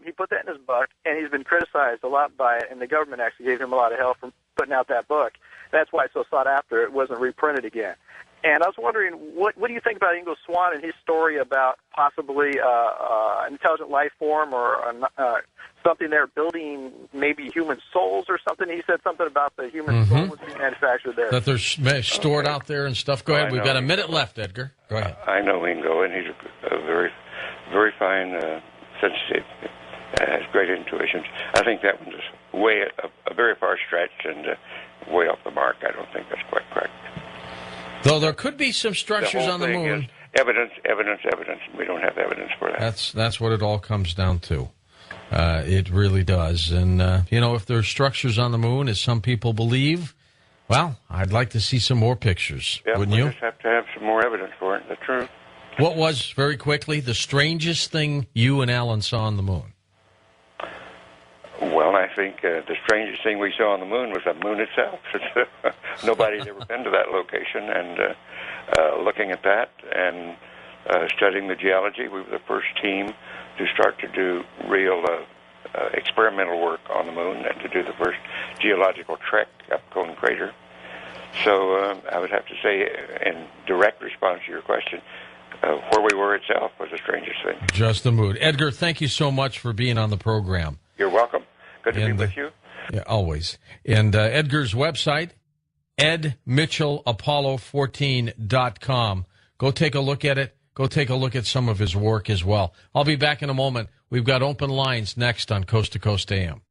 Speaker 18: he put that in his book, and he's been criticized a lot by it, and the government actually gave him a lot of help for putting out that book. That's why it's so sought after. It wasn't reprinted again. And I was wondering, what do you think about Ingo Swann and his story about possibly an intelligent life form or something there building maybe human souls or something? He said something about the human soul was being manufactured there.
Speaker 1: That they're stored out there and stuff. Go ahead. We've got a minute left, Edgar. Go ahead.
Speaker 4: I know Ingo, and he's a very, very fine, sensitive, has great intuitions. I think that one's way a very far stretch and way off the mark. I don't think that's quite correct.
Speaker 1: Though there could be some structures on the moon.
Speaker 4: Is evidence. We don't have evidence for that.
Speaker 1: That's what it all comes down to. It really does. And, if there's structures on the moon, as some people believe, well, I'd like to see some more pictures, wouldn't you?
Speaker 4: We just have to have some more evidence for it. That's true.
Speaker 1: What was, very quickly, the strangest thing you and Alan saw on the moon?
Speaker 4: Well, I think the strangest thing we saw on the moon was the moon itself. Nobody's ever been to that location, and looking at that and studying the geology, we were the first team to start to do real experimental work on the moon and to do the first geological trek up Cone Crater. So I would have to say, in direct response to your question, where we were itself was the strangest thing.
Speaker 1: Just the moon. Edgar, thank you so much for being on the program.
Speaker 4: You're welcome. Good to be with you.
Speaker 1: Yeah, always. And Edgar's website, edmitchellapollo14.com. Go take a look at it. Go take a look at some of his work as well. I'll be back in a moment. We've got open lines next on Coast to Coast AM.